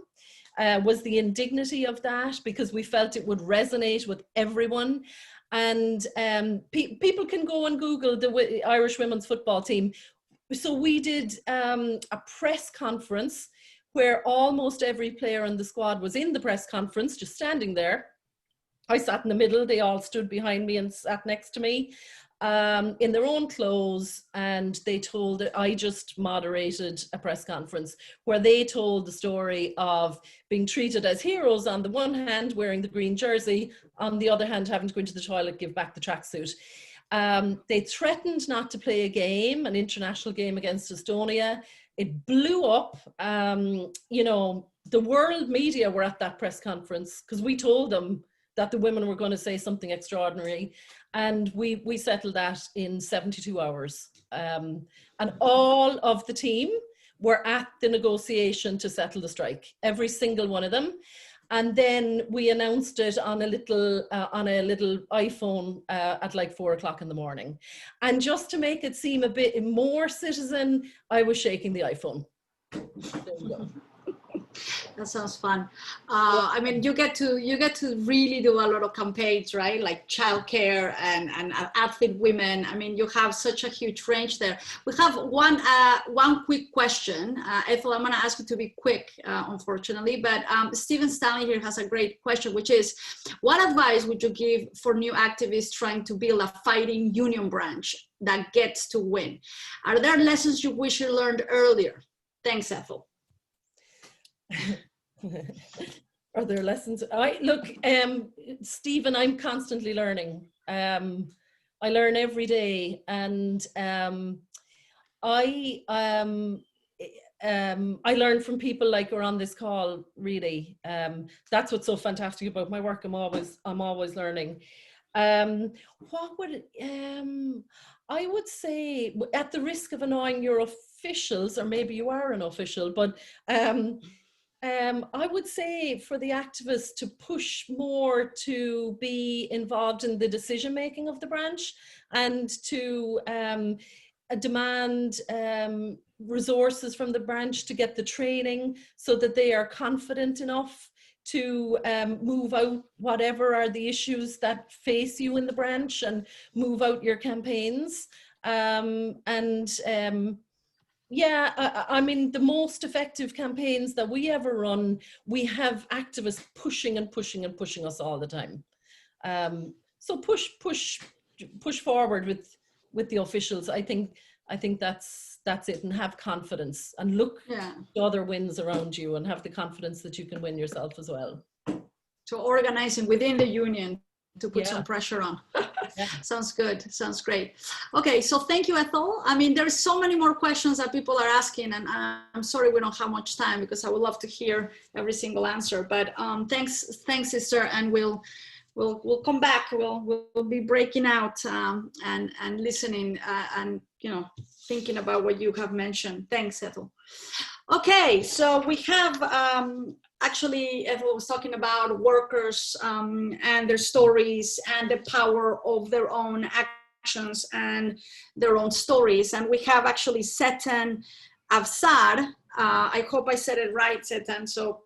Was the indignity of that, because we felt it would resonate with everyone. And people can go and Google the Irish women's football team. So we did a press conference where almost every player in the squad was in the press conference, just standing there. I sat in the middle, they all stood behind me and sat next to me. In their own clothes, and I just moderated a press conference where they told the story of being treated as heroes on the one hand, wearing the green jersey, on the other hand, having to go into the toilet, give back the tracksuit. They threatened not to play a game, an international game against Estonia. It blew up. You know, the world media were at that press conference because we told them that the women were going to say something extraordinary. And we settled that in 72 hours. And all of the team were at the negotiation to settle the strike, every single one of them. And then we announced it on a little iPhone at like 4 o'clock in the morning. And just to make it seem a bit more citizen, I was shaking the iPhone. There you go. That sounds fun. I mean, you get to really do a lot of campaigns, right? Like childcare and athlete women. I mean, you have such a huge range there. We have one quick question. Ethel, I'm going to ask you to be quick, unfortunately. But Stephen Stanley here has a great question, which is, what advice would you give for new activists trying to build a fighting union branch that gets to win? Are there lessons you wish you learned earlier? Thanks, Ethel. Are there lessons? Stephen, I'm constantly learning. I learn every day, and I learn from people like who are on this call. Really, that's what's so fantastic about my work. I'm always learning. What would I would say, at the risk of annoying your officials, or maybe you are an official, but I would say for the activists to push more to be involved in the decision making of the branch, and to demand resources from the branch to get the training so that they are confident enough to move out whatever are the issues that face you in the branch, and move out your campaigns. Yeah, I mean, the most effective campaigns that we ever run, we have activists pushing and pushing and pushing us all the time. So push forward with the officials. I think that's it, and have confidence, and look at other wins around you, and have the confidence that you can win yourself as well. So organizing within the union to put some pressure on. Yeah. Sounds good. Sounds great. Okay, so thank you, Ethel. I mean, there's so many more questions that people are asking, and I'm sorry we don't have much time because I would love to hear every single answer. But thanks, sister, and we'll come back. We'll be breaking out and listening and thinking about what you have mentioned. Thanks, Ethel. Okay, so we have actually, Ethel was talking about workers and their stories and the power of their own actions and their own stories. And we have actually Setan Avsar. I hope I said it right, Setan. So,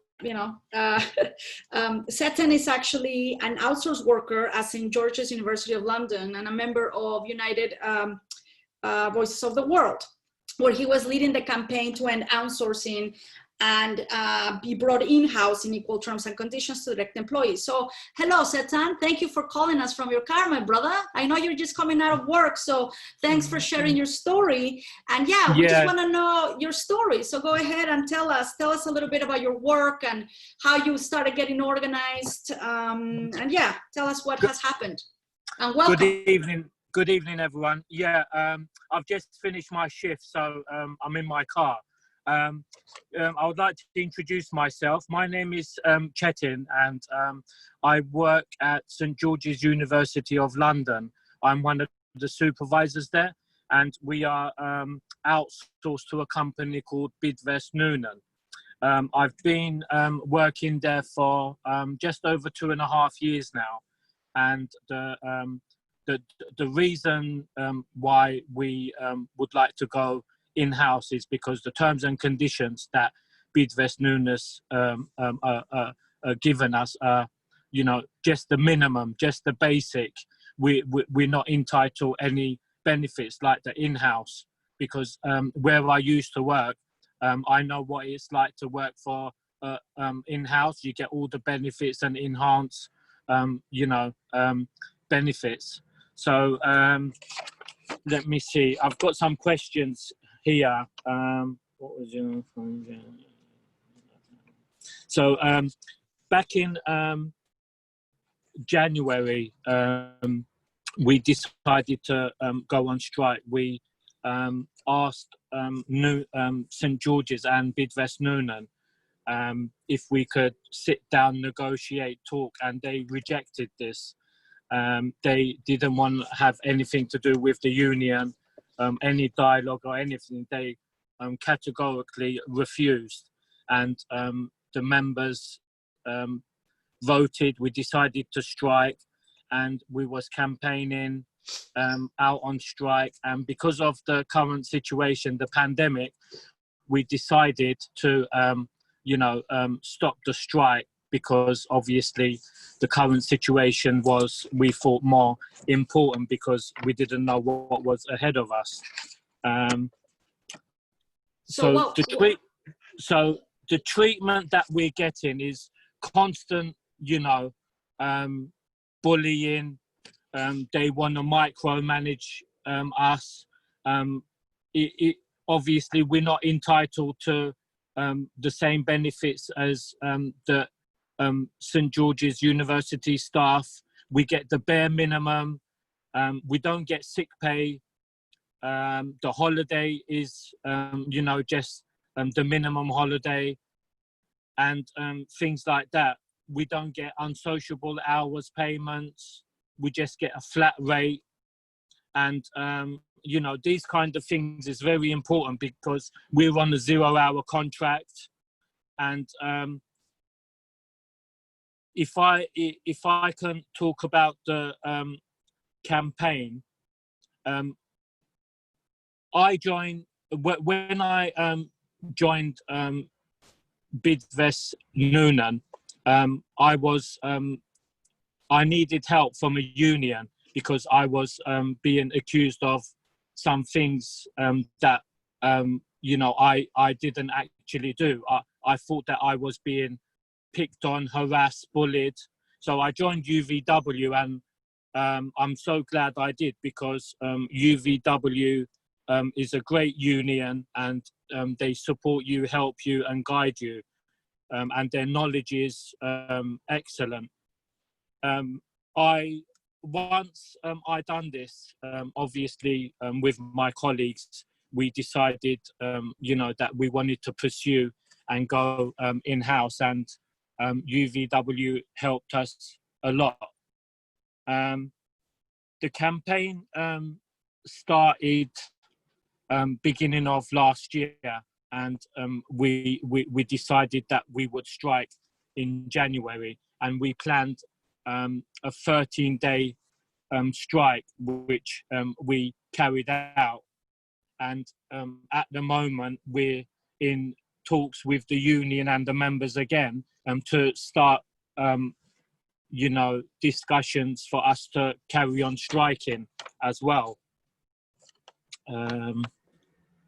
Setan is actually an outsourced worker at St. George's University of London and a member of United Voices of the World, where he was leading the campaign to end outsourcing and be brought in-house in equal terms and conditions to direct employees. So, hello, Setan. Thank you for calling us from your car, my brother. I know you're just coming out of work, so thanks for sharing your story. And we just want to know your story. So go ahead and tell us a little bit about your work and how you started getting organized. And tell us what has happened. And welcome. Good evening, everyone. I've just finished my shift, so I'm in my car. I would like to introduce myself. My name is Chetin, and I work at St. George's University of London. I'm one of the supervisors there, and we are outsourced to a company called Bidvest Noonan. I've been working there for just over 2.5 years now, and the reason why we would like to go in-house is because the terms and conditions that Bidvest Noonan are given us are, just the minimum, just the basic. We're not entitled any benefits like the in-house, because where I used to work, I know what it's like to work for in-house. You get all the benefits and enhanced, benefits. So let me see. I've got some questions here. What was your? So back in January, we decided to go on strike. We asked St. George's and Bidvest Noonan if we could sit down, negotiate, talk, and they rejected this. They didn't want to have anything to do with the union, any dialogue or anything. They categorically refused, and the members voted. We decided to strike, and we was campaigning out on strike. And because of the current situation, the pandemic, we decided to stop the strike, because obviously the current situation was, we thought, more important because we didn't know what was ahead of us. So the treatment that we're getting is constant, bullying. They want to micromanage us. Obviously, we're not entitled to the same benefits as the St. George's University staff. We get the bare minimum. We don't get sick pay. The holiday is, just the minimum holiday, and things like that. We don't get unsociable hours payments. We just get a flat rate. And, these kind of things is very important because we're on a 0-hour contract. And if I can talk about the campaign, when I joined Bidvest Noonan, I needed help from a union because I was being accused of some things that I didn't actually do. I thought that I was being picked on, harassed, bullied. So I joined UVW, and I'm so glad I did, because UVW is a great union, and they support you, help you, and guide you, and their knowledge is excellent. I once I done this, obviously with my colleagues, we decided, that we wanted to pursue and go in-house, and UVW helped us a lot. The campaign started beginning of last year, and we decided that we would strike in January, and we planned a 13-day strike, which we carried out. And at the moment, we're in talks with the union and the members again to start, discussions for us to carry on striking as well.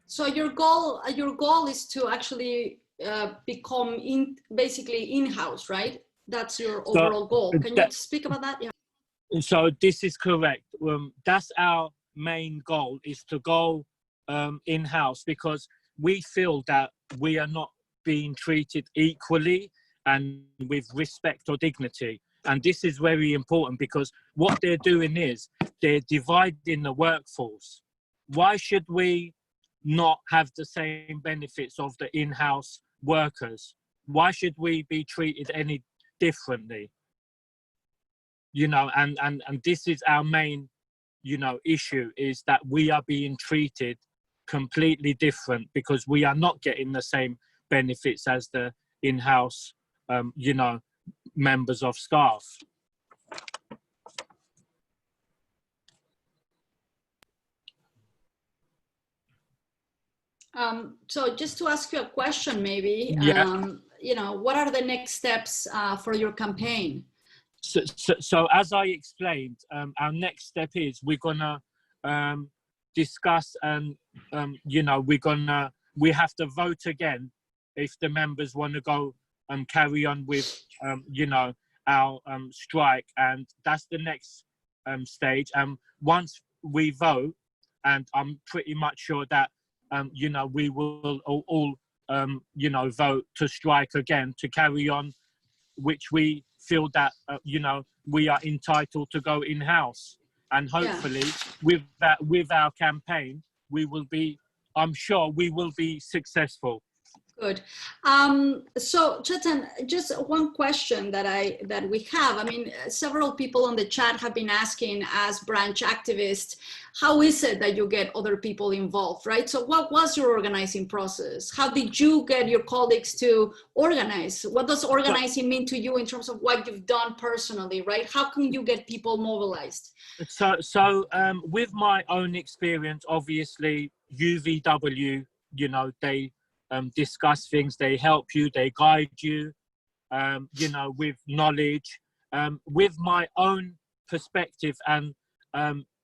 So your goal is to actually become basically in-house, right? That's your overall goal. Can you speak about that? Yeah. So this is correct. That's our main goal, is to go in-house, because we feel that we are not being treated equally and with respect or dignity. And this is very important, because what they're doing is they're dividing the workforce. Why should we not have the same benefits of the in-house workers? Why should we be treated any differently? And this is our main, issue, is that we are being treated completely different, because we are not getting the same benefits as the in-house, members of staff. So just to ask you a question, maybe, what are the next steps for your campaign? So as I explained, our next step is we're gonna discuss, and we have to vote again if the members want to go and carry on with our strike, and that's the next stage. Once we vote, and I'm pretty much sure that we will all vote to strike again, to carry on, which we feel that we are entitled to go in-house. And hopefully with our campaign, I'm sure we will be successful. Good. So Chetan, just one question that we have. I mean, several people on the chat have been asking, as branch activists, how is it that you get other people involved, right? So what was your organizing process? How did you get your colleagues to organize? What does organizing mean to you in terms of what you've done personally, right? How can you get people mobilized? So with my own experience, obviously UVW, they discuss things, they help you, they guide you, with knowledge, with my own perspective, and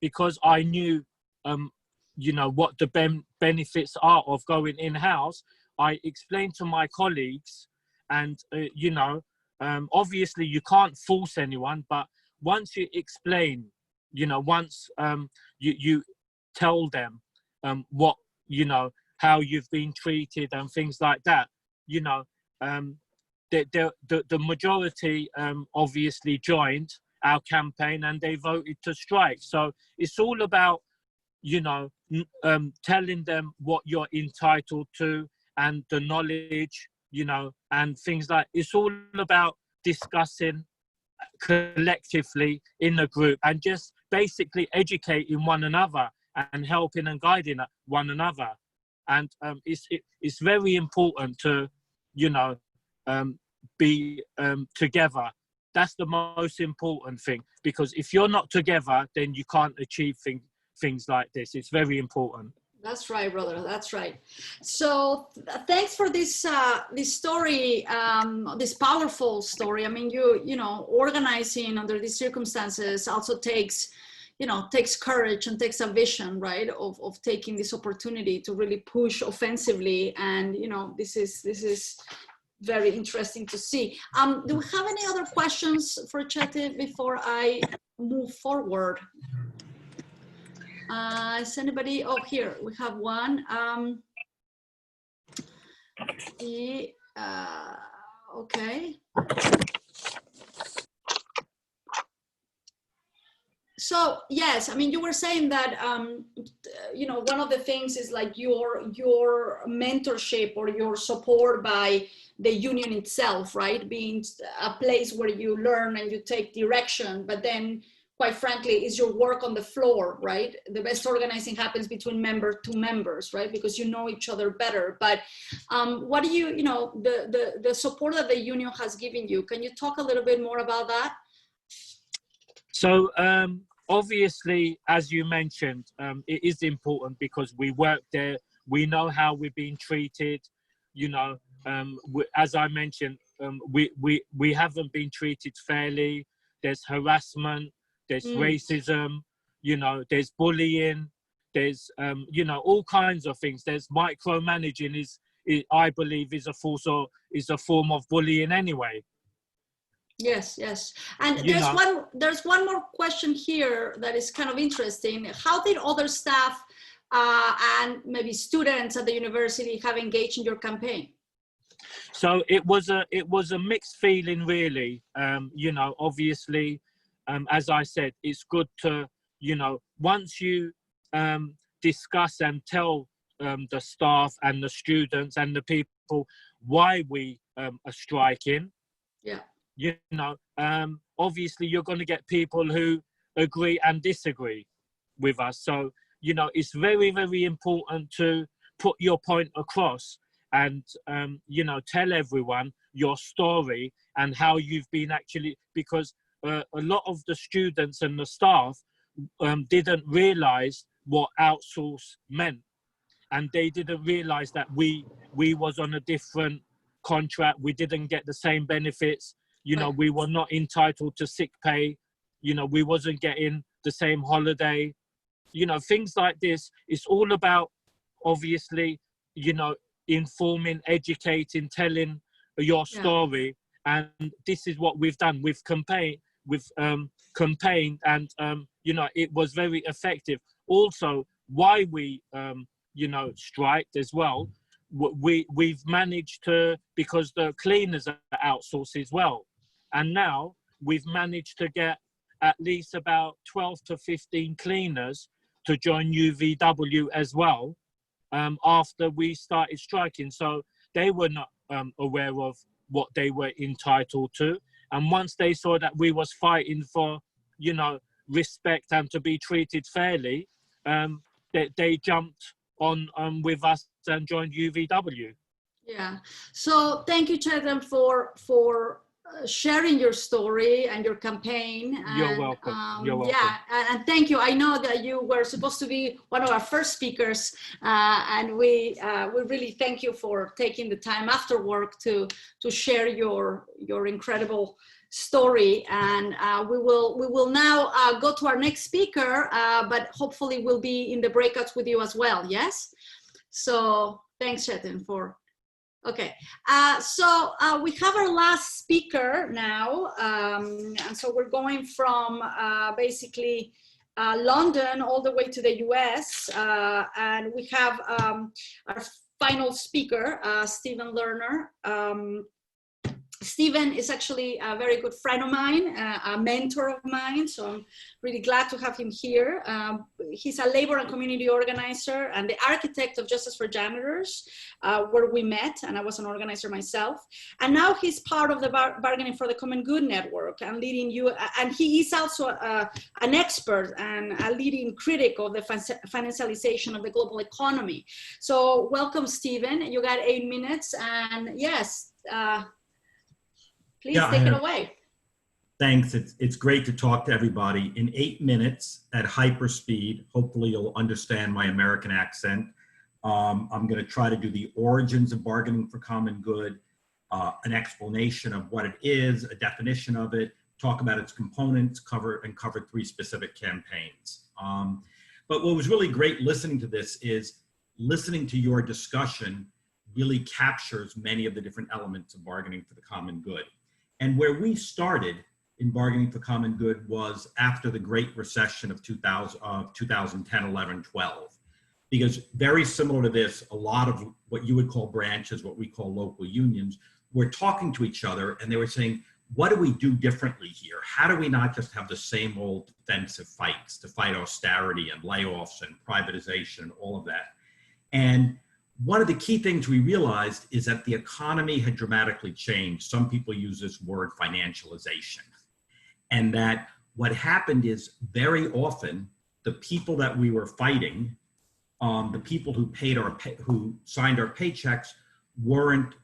because I knew, what the benefits are of going in-house, I explained to my colleagues, and obviously you can't force anyone, but once you explain, once you tell them what, how you've been treated and things like that, the majority obviously joined our campaign, and they voted to strike. So it's all about, telling them what you're entitled to, and the knowledge, and things like, it's all about discussing collectively in a group, and just basically educating one another and helping and guiding one another. And it's very important to, be together. That's the most important thing, because if you're not together, then you can't achieve things like this. It's very important. That's right, brother. That's right. So thanks for this this story, this powerful story. I mean, organizing under these circumstances also takes courage and takes a vision, right, of taking this opportunity to really push offensively. And, this is very interesting to see. Do we have any other questions for Chetty before I move forward? Is anybody? Oh, here we have one. Okay. So yes, I mean, you were saying that you know, one of the things is like your mentorship or your support by the union itself, right? Being a place where you learn and you take direction, but then quite frankly is your work on the floor, right? The best organizing happens between member to members, right? Because you know each other better. But what do you know, the support that the union has given you, can you talk a little bit more about that? So obviously, as you mentioned, it is important because we work there. We know how we're being treated. You know, as I mentioned, we haven't been treated fairly. There's harassment, there's racism, you know, there's bullying, there's, you know, all kinds of things. There's micromanaging I believe is a form of bullying anyway. Yes, yes. And You know, there's one more question here that is kind of interesting. How did other staff and maybe students at the university have engaged in your campaign? So it was a mixed feeling, really. You know, obviously, as I said, it's good to, you know, once you discuss and tell the staff and the students and the people why we are striking. Yeah. You know, obviously you're going to get people who agree and disagree with us. So, you know, it's very, very important to put your point across and, you know, tell everyone your story and how you've been actually, because a lot of the students and the staff didn't realize what outsource meant. And they didn't realize that we was on a different contract. We didn't get the same benefits. You know, we were not entitled to sick pay. You know, we wasn't getting the same holiday. You know, things like this. It's all about, obviously, you know, informing, educating, telling your story. And this is what we've done. We've campaigned, and, you know, it was very effective. Also, why we, you know, striked as well, we've managed to, because the cleaners are outsourced as well. And now we've managed to get at least about 12 to 15 cleaners to join UVW as well after we started striking. So they were not aware of what they were entitled to. And once they saw that we was fighting for, you know, respect and to be treated fairly, they jumped on with us and joined UVW. Yeah. So thank you, Chetan, for sharing your story and your campaign. And, You're welcome. You're welcome. Yeah, and thank you. I know that you were supposed to be one of our first speakers, and we really thank you for taking the time after work to share your incredible story. And we will now go to our next speaker, but hopefully we'll be in the breakouts with you as well. Yes. So thanks, Chetan, for. Okay, so we have our last speaker now, and so we're going from basically London all the way to the US, and we have our final speaker, Stephen Lerner. Stephen is actually a very good friend of mine, a mentor of mine, so I'm really glad to have him here. He's a labor and community organizer and the architect of Justice for Janitors, where we met, and I was an organizer myself. And now he's part of the Bargaining for the Common Good network and leading you. And he is also an expert and a leading critic of the financialization of the global economy. So welcome, Stephen. You got 8 minutes, and yes. Please take it away. Thanks. It's great to talk to everybody in 8 minutes at hyper speed. Hopefully you'll understand my American accent. I'm going to try to do the origins of bargaining for common good, an explanation of what it is, a definition of it, talk about its components, cover 3 specific campaigns. But what was really great listening to this is listening to your discussion really captures many of the different elements of bargaining for the common good. And where we started in bargaining for common good was after the Great Recession of 2010, 11, 12. Because very similar to this, a lot of what you would call branches, what we call local unions, were talking to each other, and they were saying, what do we do differently here? How do we not just have the same old defensive fights to fight austerity and layoffs and privatization and all of that? And one of the key things we realized is that the economy had dramatically changed. Some people use this word financialization. And that what happened is very often the people that we were fighting, the people who who signed our paychecks weren't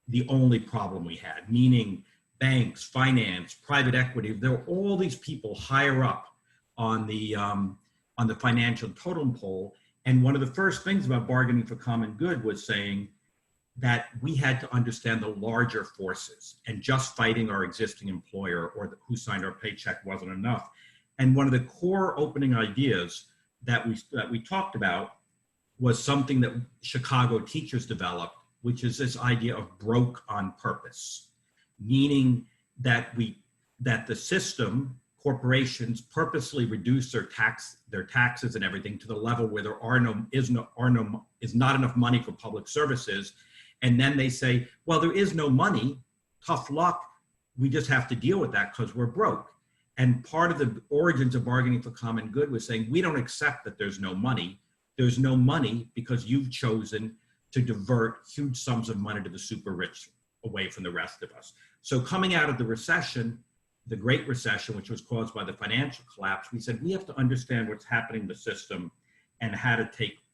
the only problem we had, meaning banks, finance, private equity. There were all these people higher up on the financial totem pole. And one of the first things about bargaining for common good was saying that we had to understand the larger forces, and just fighting our existing employer or who signed our paycheck wasn't enough. And one of the core opening ideas that we talked about was something that Chicago teachers developed, which is this idea of broke on purpose, meaning that the system, corporations purposely reduce their taxes and everything to the level where there is not enough money for public services. And then they say, well, there is no money, tough luck. We just have to deal with that because we're broke. And part of the origins of bargaining for common good was saying, we don't accept that there's no money. There's no money because you've chosen to divert huge sums of money to the super rich away from the rest of us. So coming out of the recession, the Great Recession, which was caused by the financial collapse, we said we have to understand what's happening in the system and how to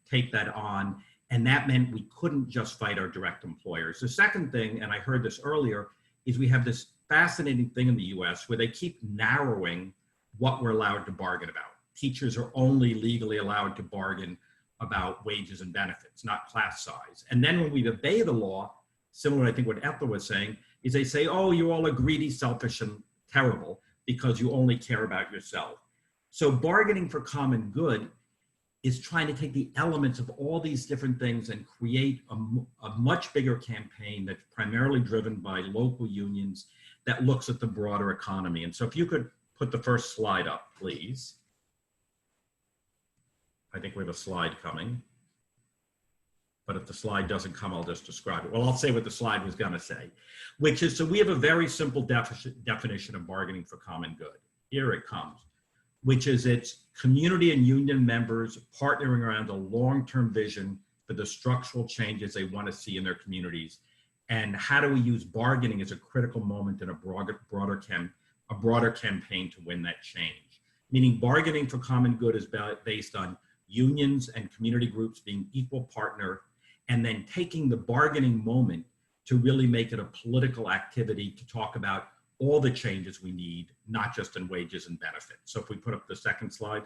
take that on. And that meant we couldn't just fight our direct employers. The second thing, and I heard this earlier, is we have this fascinating thing in the US where they keep narrowing what we're allowed to bargain about. Teachers are only legally allowed to bargain about wages and benefits, not class size. And then when we obey the law, similar I think what Ethel was saying, is they say, oh, you all are greedy, selfish, and terrible because you only care about yourself. So bargaining for common good is trying to take the elements of all these different things and create a much bigger campaign that's primarily driven by local unions that looks at the broader economy. And so if you could put the first slide up, please. I think we have a slide coming. But if the slide doesn't come, I'll just describe it. Well, I'll say what the slide was going to say, which is, so we have a very simple definition of bargaining for common good. Here it comes, which is it's community and union members partnering around a long-term vision for the structural changes they want to see in their communities. And how do we use bargaining as a critical moment in a broader campaign to win that change? Meaning bargaining for common good is based on unions and community groups being equal partner, and then taking the bargaining moment to really make it a political activity to talk about all the changes we need, not just in wages and benefits. So if we put up the second slide.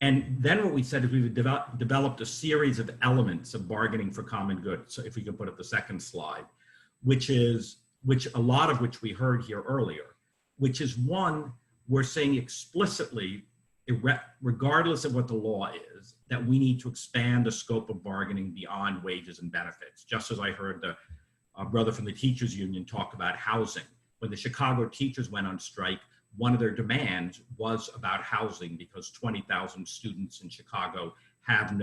And then what we said is we've developed a series of elements of bargaining for common good. So if we could put up the second slide, which a lot of which we heard here earlier, which is one, we're saying explicitly, regardless of what the law is, that we need to expand the scope of bargaining beyond wages and benefits. Just as I heard the brother from the teachers union talk about housing. When the Chicago teachers went on strike, one of their demands was about housing because 20,000 students in Chicago have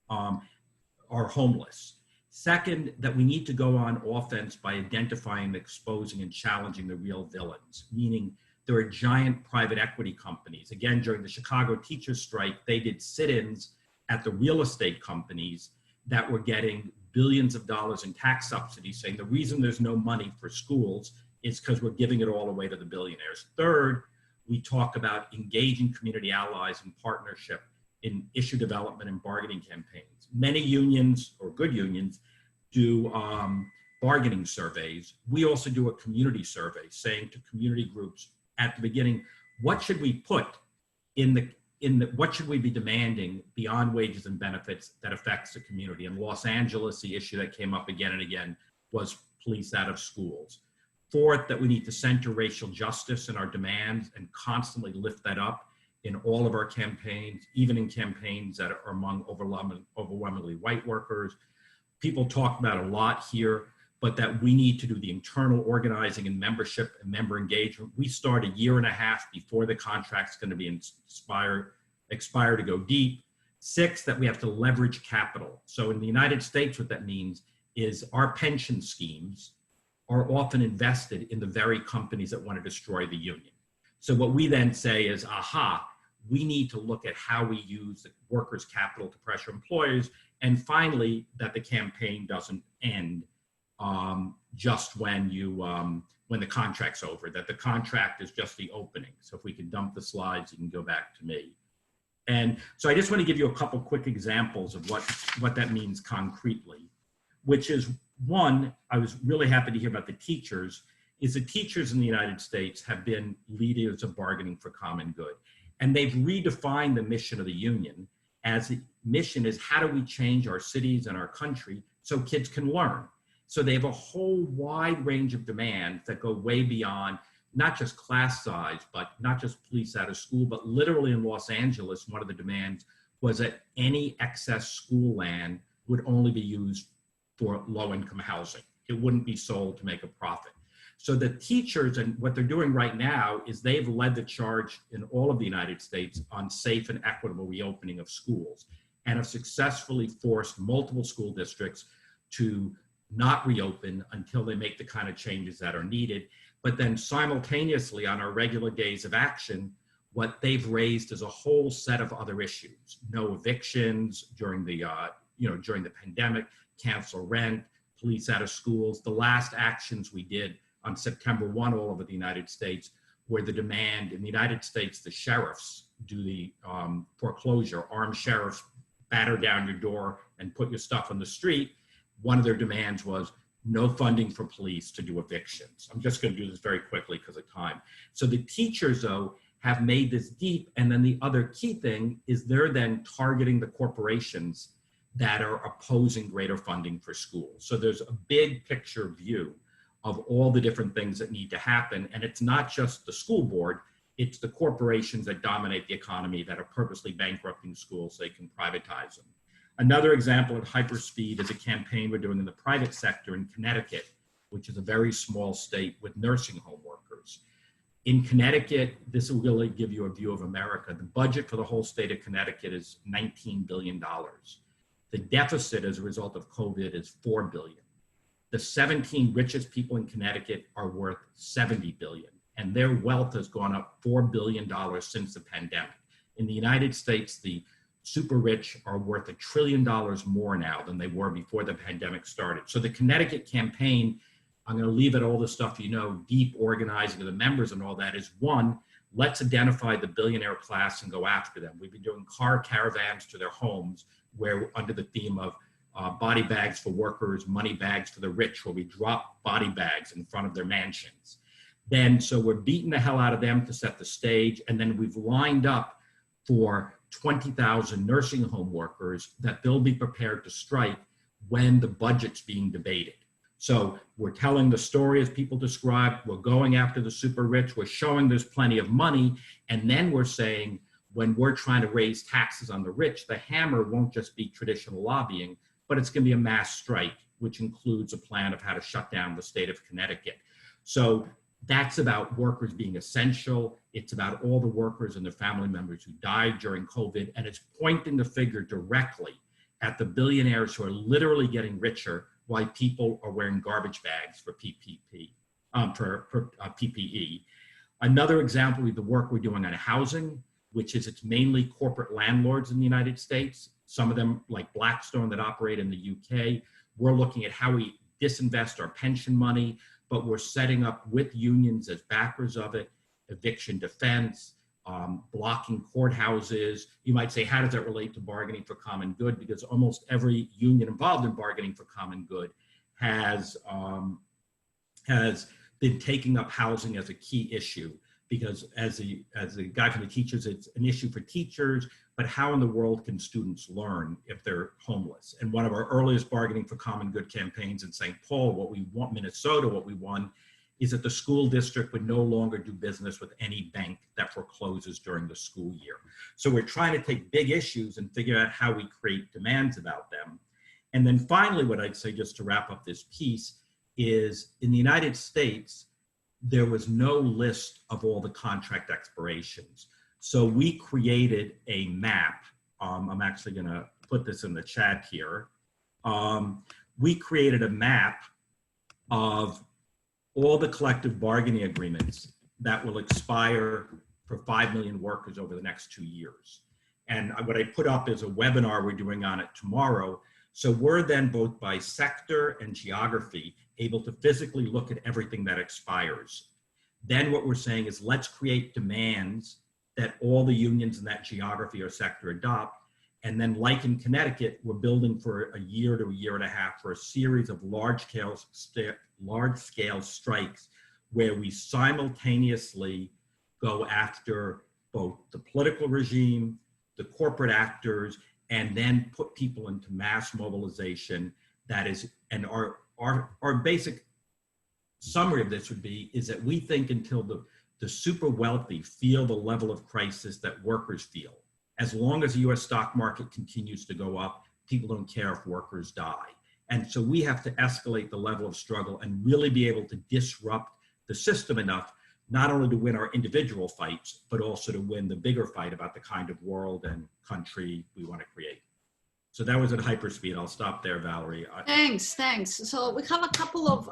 are homeless. Second, that we need to go on offense by identifying, exposing, and challenging the real villains, meaning there are giant private equity companies. Again, during the Chicago teachers strike, they did sit-ins at the real estate companies that were getting billions of dollars in tax subsidies, saying the reason there's no money for schools is because we're giving it all away to the billionaires. Third, we talk about engaging community allies in partnership in issue development and bargaining campaigns. Many unions, or good unions, do bargaining surveys. We also do a community survey saying to community groups at the beginning, what should we put what should we be demanding beyond wages and benefits that affects the community? In Los Angeles, the issue that came up again and again was police out of schools. Fourth, that we need to center racial justice in our demands and constantly lift that up in all of our campaigns, even in campaigns that are among overwhelmingly white workers. People talk about a lot here, but that we need to do the internal organizing and membership and member engagement. We start a year and a half before the contract's going to be expire to go deep. Six, that we have to leverage capital. So in the United States, what that means is our pension schemes are often invested in the very companies that want to destroy the union. So what we then say is, aha, we need to look at how we use the workers' capital to pressure employers. And finally, that the campaign doesn't end just when the contract's over, that the contract is just the opening. So if we can dump the slides, you can go back to me. And so I just want to give you a couple quick examples of what that means concretely, which is one, I was really happy to hear about the teachers, is the teachers in the United States have been leaders of bargaining for common good. And they've redefined the mission of the union as the mission is how do we change our cities and our country so kids can learn. So they have a whole wide range of demands that go way beyond not just class size, but not just police out of school, but literally in Los Angeles, one of the demands was that any excess school land would only be used for low-income housing. It wouldn't be sold to make a profit. So the teachers, and what they're doing right now is they've led the charge in all of the United States on safe and equitable reopening of schools, and have successfully forced multiple school districts to not reopen until they make the kind of changes that are needed. But then simultaneously on our regular days of action, what they've raised is a whole set of other issues. No evictions during the pandemic, cancel rent, police out of schools. The last actions we did on September 1 all over the United States where the demand in the United States, the sheriffs do the foreclosure, armed sheriffs batter down your door and put your stuff on the street. One of their demands was no funding for police to do evictions. I'm just going to do this very quickly because of time. So the teachers, though, have made this deep. And then the other key thing is they're then targeting the corporations that are opposing greater funding for schools. So there's a big picture view of all the different things that need to happen. And it's not just the school board, it's the corporations that dominate the economy that are purposely bankrupting schools so they can privatize them. Another example at hyperspeed is a campaign we're doing in the private sector in Connecticut, which is a very small state with nursing home workers. In Connecticut, this will really give you a view of America. The budget for the whole state of Connecticut is $19 billion. The deficit as a result of COVID is $4 billion. The 17 richest people in Connecticut are worth $70 billion, and their wealth has gone up $4 billion since the pandemic. In the United States, the super rich are worth $1 trillion more now than they were before the pandemic started. So the Connecticut campaign, I'm going to leave it all the stuff you know, deep organizing of the members and all that is one, let's identify the billionaire class and go after them. We've been doing car caravans to their homes where under the theme of body bags for workers, money bags for the rich, where we drop body bags in front of their mansions. Then, so we're beating the hell out of them to set the stage. And then we've lined up for 20,000 nursing home workers that they'll be prepared to strike when the budget's being debated. So we're telling the story as people describe, we're going after the super rich, we're showing there's plenty of money, and then we're saying when we're trying to raise taxes on the rich, the hammer won't just be traditional lobbying, but it's going to be a mass strike, which includes a plan of how to shut down the state of Connecticut. So that's about workers being essential. It's about all the workers and their family members who died during COVID. And it's pointing the finger directly at the billionaires who are literally getting richer while people are wearing garbage bags for PPE. Another example is the work we're doing on housing, which is it's mainly corporate landlords in the United States. Some of them like Blackstone that operate in the UK. We're looking at how we disinvest our pension money, but we're setting up with unions as backers of it, eviction defense, blocking courthouses. You might say, how does that relate to bargaining for common good? Because almost every union involved in bargaining for common good has been taking up housing as a key issue. Because as a guy from the teachers, it's an issue for teachers, but how in the world can students learn if they're homeless? And one of our earliest bargaining for common good campaigns in St. Paul, what we want, Minnesota, what we won, is that the school district would no longer do business with any bank that forecloses during the school year. So we're trying to take big issues and figure out how we create demands about them. And then finally, what I'd say just to wrap up this piece is in the United States, there was no list of all the contract expirations. So we created a map. I'm actually gonna put this in the chat here, we created a map of all the collective bargaining agreements that will expire for 5 million workers over the next 2 years. And what I put up is a webinar we're doing on it tomorrow. So we're then both by sector and geography able to physically look at everything that expires. Then what we're saying is let's create demands that all the unions in that geography or sector adopt. And then like in Connecticut, we're building for a year to a year and a half for a series of large-scale strikes where we simultaneously go after both the political regime, the corporate actors, and then put people into mass mobilization. That is, and our basic summary of this would be, is that we think until the super wealthy feel the level of crisis that workers feel, as long as the US stock market continues to go up, people don't care if workers die. And so we have to escalate the level of struggle and really be able to disrupt the system enough, not only to win our individual fights, but also to win the bigger fight about the kind of world and country we want to create. So that was at hyperspeed. I'll stop there, Valerie. Thanks. So we have a couple of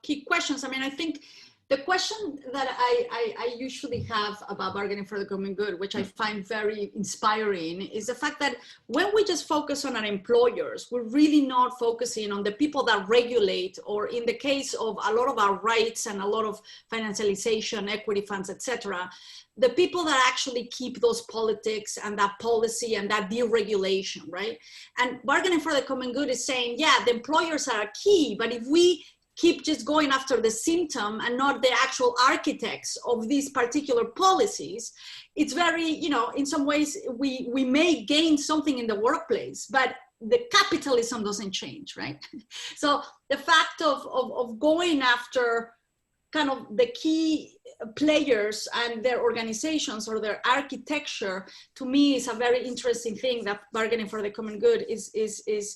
key questions. I mean, I think the question that I usually have about bargaining for the common good, which I find very inspiring, is the fact that when we just focus on our employers, we're really not focusing on the people that regulate, or in the case of a lot of our rights and a lot of financialization, equity funds, etc., the people that actually keep those politics and that policy and that deregulation, right? And bargaining for the common good is saying, yeah, the employers are key, but if we keep just going after the symptom and not the actual architects of these particular policies, it's very, you know, in some ways we may gain something in the workplace, but the capitalism doesn't change, right? So the fact of going after kind of the key players and their organizations or their architecture, to me, is a very interesting thing. That bargaining for the common good is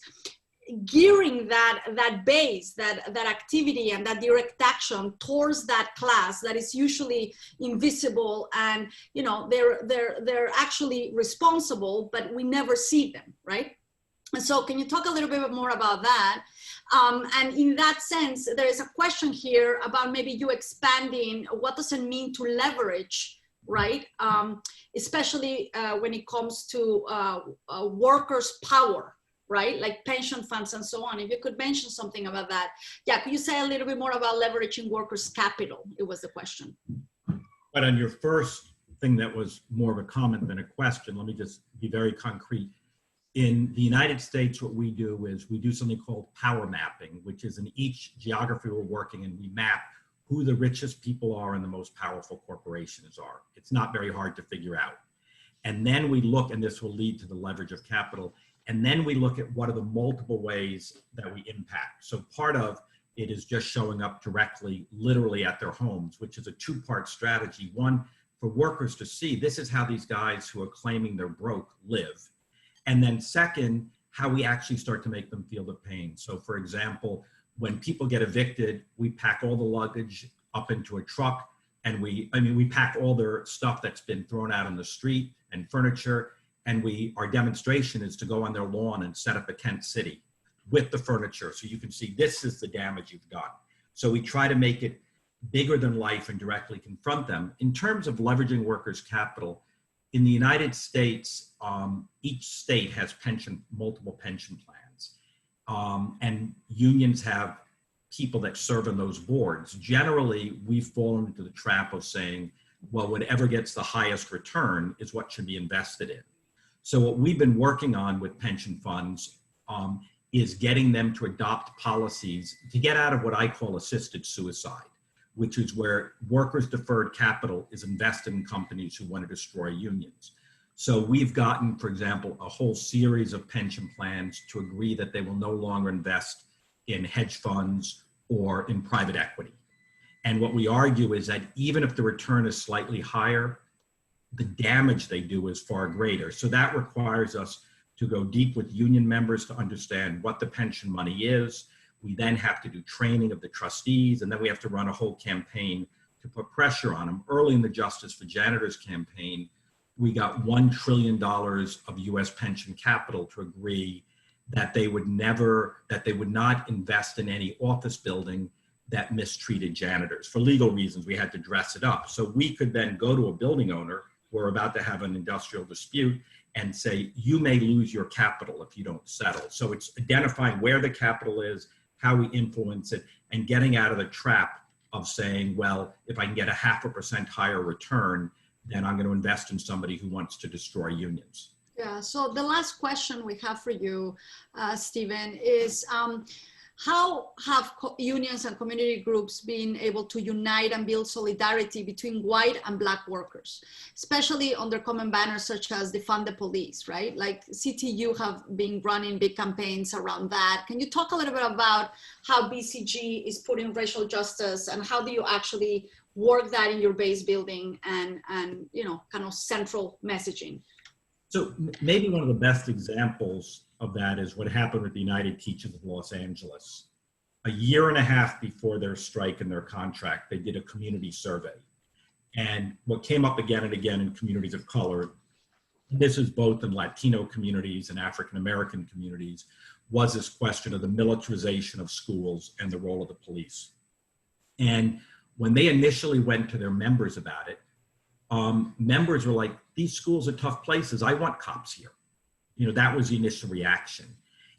gearing that base, that activity and that direct action towards that class that is usually invisible, and you know they're actually responsible, but we never see them, right? And so can you talk a little bit more about that? And in that sense, there is a question here about maybe you expanding what does it mean to leverage, right? Especially when it comes to workers' power, right? Like pension funds and so on. If you could mention something about that. Yeah, could you say a little bit more about leveraging workers' capital? It was the question. But on your first thing that was more of a comment than a question, let me just be very concrete. In the United States, what we do is we do something called power mapping, which is in each geography we're working in, we map who the richest people are and the most powerful corporations are. It's not very hard to figure out. And then we look, and this will lead to the leverage of capital, and then we look at what are the multiple ways that we impact. So part of it is just showing up directly, literally at their homes, which is a two-part strategy. One, for workers to see this is how these guys who are claiming they're broke live. And then second, how we actually start to make them feel the pain. So for example, when people get evicted, we pack all the luggage up into a truck, and we pack all their stuff that's been thrown out on the street and furniture. And our demonstration is to go on their lawn and set up a tent city with the furniture. So you can see this is the damage you've done. So we try to make it bigger than life and directly confront them. In terms of leveraging workers' capital, in the United States, each state has multiple pension plans. And unions have people that serve on those boards. Generally, we've fallen into the trap of saying, well, whatever gets the highest return is what should be invested in. So what we've been working on with pension funds is getting them to adopt policies to get out of what I call assisted suicide, which is where workers' deferred capital is invested in companies who want to destroy unions. So we've gotten, for example, a whole series of pension plans to agree that they will no longer invest in hedge funds or in private equity. And what we argue is that even if the return is slightly higher, the damage they do is far greater. So that requires us to go deep with union members to understand what the pension money is. We then have to do training of the trustees, and then we have to run a whole campaign to put pressure on them. Early in the Justice for Janitors campaign, we got $1 trillion of US pension capital to agree that they would not invest in any office building that mistreated janitors. For legal reasons, we had to dress it up. So we could then go to a building owner, we're about to have an industrial dispute, and say, you may lose your capital if you don't settle. So it's identifying where the capital is, how we influence it, and getting out of the trap of saying, well, if I can get a 0.5% higher return, then I'm going to invest in somebody who wants to destroy unions. Yeah, so the last question we have for you, Stephen, is how have unions and community groups been able to unite and build solidarity between white and Black workers, especially under common banners such as Defund the Police, right? Like CTU have been running big campaigns around that. Can you talk a little bit about how BCG is putting racial justice, and how do you actually work that in your base building and you know, kind of central messaging? So maybe one of the best examples of that is what happened with the United Teachers of Los Angeles. A year and a half before their strike and their contract, they did a community survey. And what came up again and again in communities of color, this is both in Latino communities and African-American communities, was this question of the militarization of schools and the role of the police. And when they initially went to their members about it, members were like, these schools are tough places, I want cops here. You know, that was the initial reaction.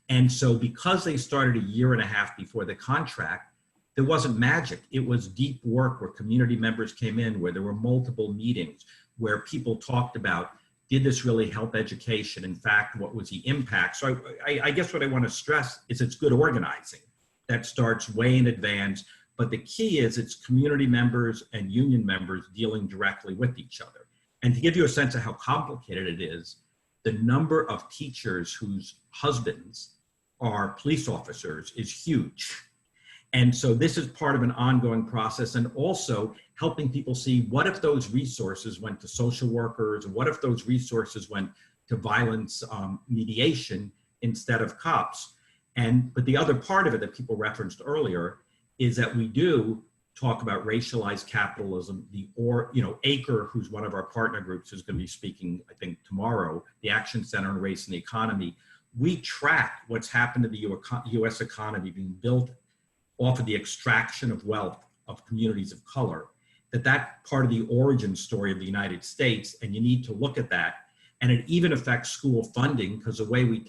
And so because they started a year and a half before the contract, there wasn't magic. It was deep work where community members came in, where there were multiple meetings, where people talked about, did this really help education? In fact, what was the impact? So I guess what I want to stress is it's good organizing that starts way in advance. But the key is it's community members and union members dealing directly with each other. And to give you a sense of how complicated it is, the number of teachers whose husbands are police officers is huge. And so this is part of an ongoing process, and also helping people see, what if those resources went to social workers? What if those resources went to violence mediation instead of cops? But the other part of it that people referenced earlier is that we do talk about racialized capitalism. ACRE, who's one of our partner groups, is going to be speaking, I think, tomorrow, the Action Center on Race and the Economy. We track what's happened to the US economy being built off of the extraction of wealth of communities of color, that part of the origin story of the United States, and you need to look at that. And it even affects school funding, because the way we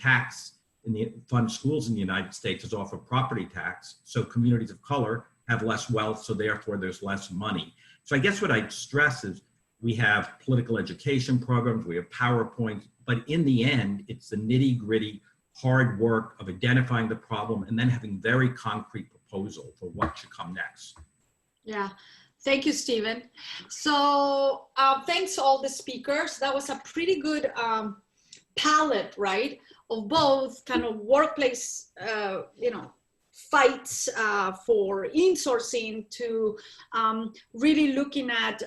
fund schools in the United States is off of property tax. So communities of color have less wealth, so therefore there's less money. So I guess what I'd stress is we have political education programs, we have PowerPoint, but in the end, it's the nitty-gritty hard work of identifying the problem and then having very concrete proposal for what should come next. Yeah. Thank you, Stephen. So thanks to all the speakers. That was a pretty good palette, right, of both kind of workplace, fights for insourcing to really looking at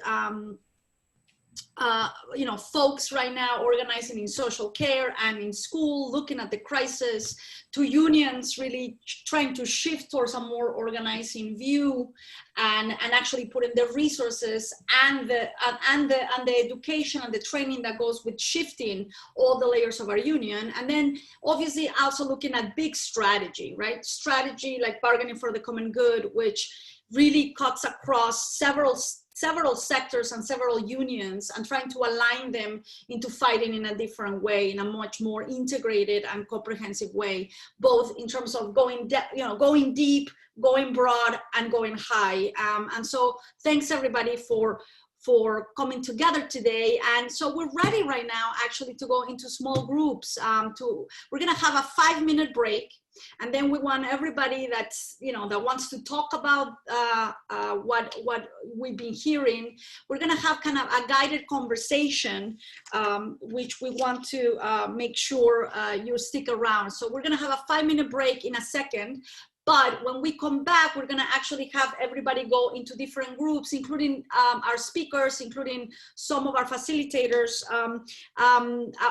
folks right now organizing in social care and in school, looking at the crisis, to unions really trying to shift towards a more organizing view and actually putting the resources and the education and the training that goes with shifting all the layers of our union. And then obviously also looking at big strategy, right? Strategy like bargaining for the common good, which really cuts across several sectors and several unions, and trying to align them into fighting in a different way, in a much more integrated and comprehensive way, both in terms of going deep, going broad, and going high. And so thanks everybody for coming together today. And so we're ready right now actually to go into small groups. We're gonna have a 5-minute break. And then we want everybody that's, that wants to talk about what we've been hearing. We're going to have kind of a guided conversation, which we want to make sure you stick around. So we're going to have a 5-minute break in a second. But when we come back, we're going to actually have everybody go into different groups, including our speakers, including some of our facilitators.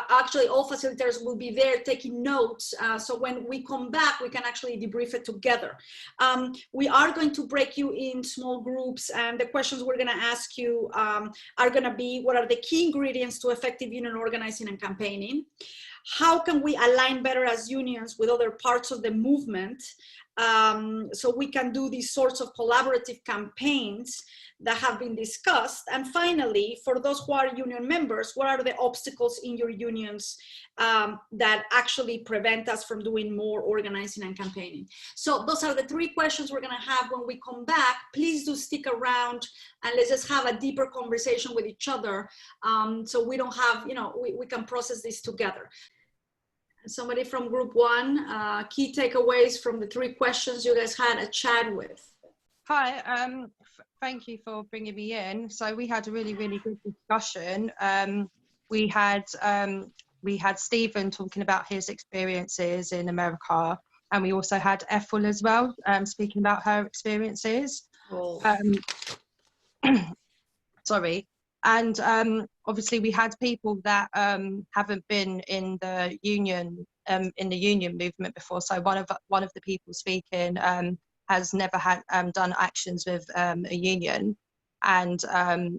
Actually, all facilitators will be there taking notes. So when we come back, we can actually debrief it together. We are going to break you in small groups, and the questions we're going to ask you are going to be, what are the key ingredients to effective union organizing and campaigning? how can we align better as unions with other parts of the movement, so we can do these sorts of collaborative campaigns that have been discussed. And finally, for those who are union members, what are the obstacles in your unions that actually prevent us from doing more organizing and campaigning? So those are the 3 questions we're gonna have when we come back. Please do stick around and let's just have a deeper conversation with each other, so we don't have, you know, we can process this together. Somebody from group 1, key takeaways from the 3 questions you guys had a chat with. Hi, thank you for bringing me in. So we had a really, really good discussion. We had Stephen talking about his experiences in America, and we also had Ethel as well, speaking about her experiences. Oh. Sorry. And obviously we had people that haven't been in the union movement before. So one of the people speaking has never had done actions with a union, and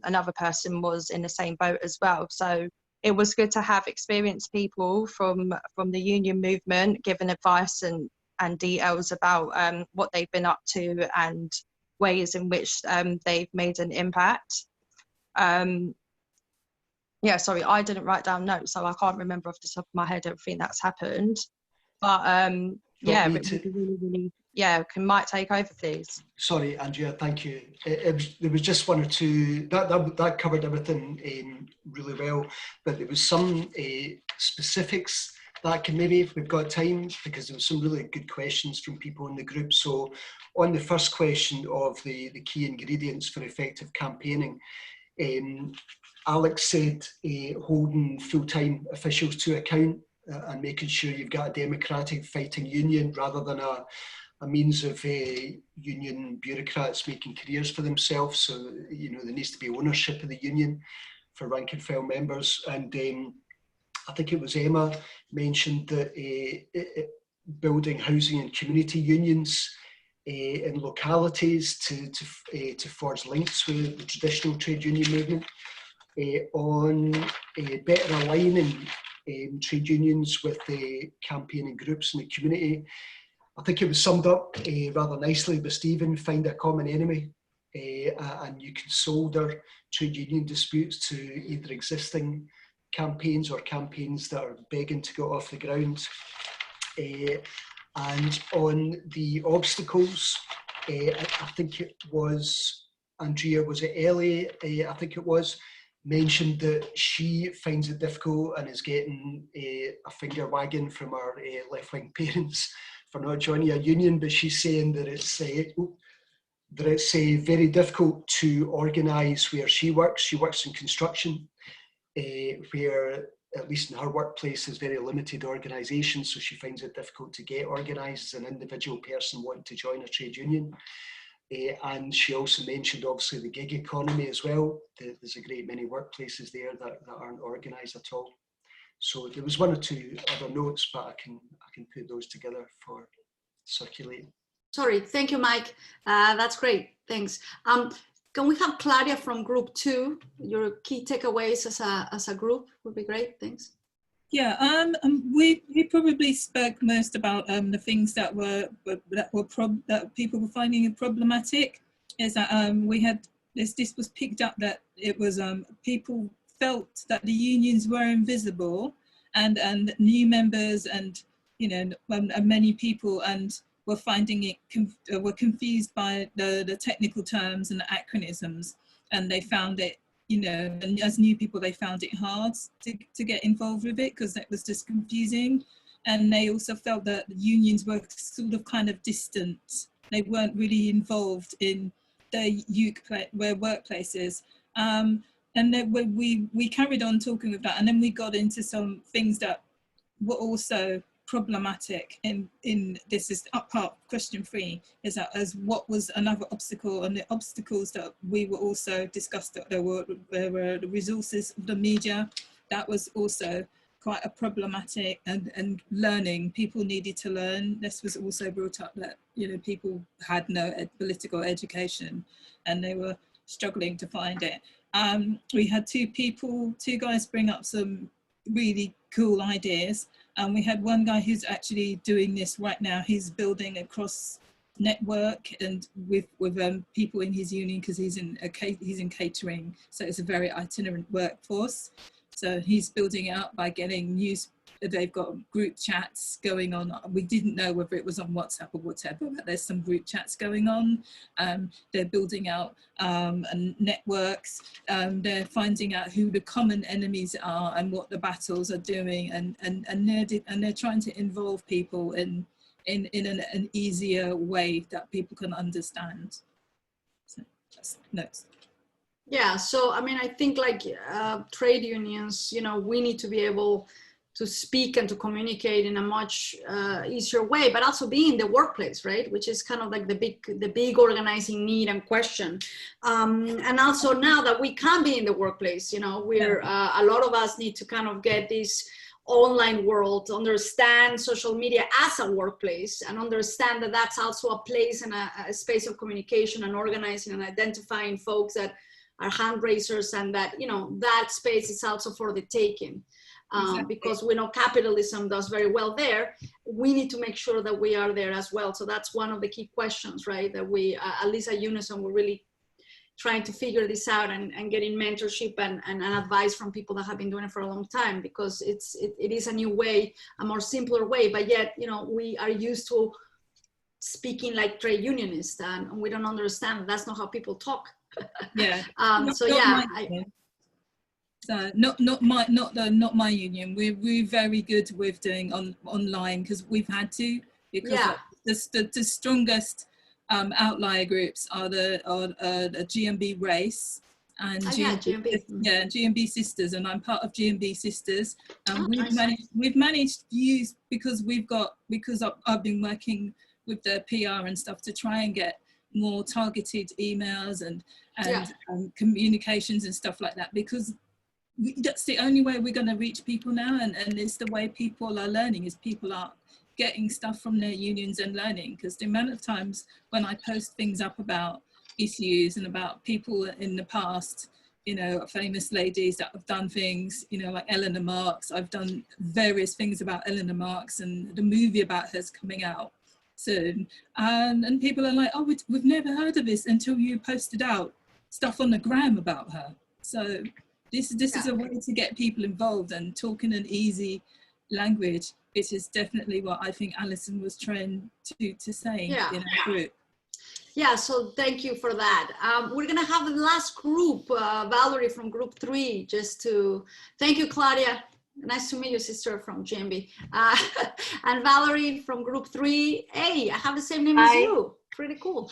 another person was in the same boat as well. So it was good to have experienced people from the union movement giving advice and details about what they've been up to and ways in which they've made an impact. Yeah, sorry, I didn't write down notes, so I can't remember off the top of my head everything that's happened. But yeah, really, yeah, can Mike take over, please? Sorry, Andrea, thank you. There was just 1 or 2, that covered everything really well, but there was some specifics that can maybe, if we've got time, because there was some really good questions from people in the group. So on the first question of the key ingredients for effective campaigning, Alex said holding full-time officials to account and making sure you've got a democratic fighting union rather than a means of union bureaucrats making careers for themselves. So, you know, there needs to be ownership of the union for rank and file members. And I think it was Emma mentioned that building housing and community unions in localities to forge links with the traditional trade union movement, on better aligning trade unions with campaigning groups in the community. I think it was summed up rather nicely by Stephen: find a common enemy, and you can solder trade union disputes to either existing campaigns or campaigns that are begging to get off the ground. And on the obstacles, I think it was Andrea, was it Ellie? I think it was, mentioned that she finds it difficult and is getting a finger wagging from her left-wing parents for not joining a union, but she's saying that it's very difficult to organise where she works. She works in construction, where, at least in her workplace, there's very limited organisation, so she finds it difficult to get organised as an individual person wanting to join a trade union. And she also mentioned, obviously, the gig economy as well. There's a great many workplaces there that aren't organised at all. So there was 1 or 2 other notes, but I can put those together for circulating. Sorry, thank you, Mike. That's great, thanks. Can we have Claudia from group 2? Your key takeaways as a group would be great, thanks. Yeah, we probably spoke most about the things that people were finding problematic. Is that we had this was picked up that it was people felt that the unions were invisible, and new members and many people and were finding it were confused by the technical terms and the acronyms, and they found it. And as new people, they found it hard to get involved with it because it was just confusing. And they also felt that the unions were sort of kind of distant. They weren't really involved in their workplaces. And then we carried on talking with that. And then we got into some things that were also problematic in this is part question 3 is that as what was another obstacle, and the obstacles that we were also discussed that there were the resources of the media. That was also quite a problematic, and learning, people needed to learn. This was also brought up that people had no political education and they were struggling to find it. We had two guys bring up some really cool ideas. And we had one guy who's actually doing this right now. He's building a cross network and with people in his union, because he's in catering, so it's a very itinerant workforce. So he's building it up by getting they've got group chats going on. We didn't know whether it was on WhatsApp or whatever, but there's some group chats going on. They're building out networks. They're finding out who the common enemies are and what the battles are doing, and they're trying to involve people in an easier way that people can understand. So just notes. Yeah, so I mean, I think like trade unions, we need to be able to speak and to communicate in a much easier way, but also be in the workplace, right? Which is kind of like the big organizing need and question. And also now that we can be in the workplace, we're a lot of us need to kind of get this online world, understand social media as a workplace, and understand that that's also a place and a space of communication and organizing and identifying folks that are hand raisers, and that that space is also for the taking. Exactly. Because we know capitalism does very well there. We need to make sure that we are there as well. So that's one of the key questions, right? That we, at least at Unison, we're really trying to figure this out and getting mentorship and advice from people that have been doing it for a long time, because it is a new way, a more simpler way, but yet, we are used to speaking like trade unionists, and we don't understand that's not how people talk. Yeah. So not my union. We're very good with doing online because we've had to, because the strongest outlier groups are the GMB race and GMB Sisters, and I'm part of GMB Sisters. And we've managed to use, because I've been working with the PR and stuff to try and get more targeted emails and communications and stuff like that, because that's the only way we're going to reach people now, and it's the way people are learning, is people are getting stuff from their unions and learning. Because the amount of times when I post things up about issues and about people in the past, famous ladies that have done things, like Eleanor Marx. I've done various things about Eleanor Marx, and the movie about her's coming out soon, and people are like, oh, we've never heard of this until you posted out stuff on the gram about her. So this is a way to get people involved and talk in an easy language, which is definitely what I think Alison was trying to say in our group. Yeah, so thank you for that. We're gonna have the last group, Valerie from group 3, thank you, Claudia. Nice to meet you, sister from GMB. And Valerie from group 3. Hey, I have the same name as you. Pretty cool.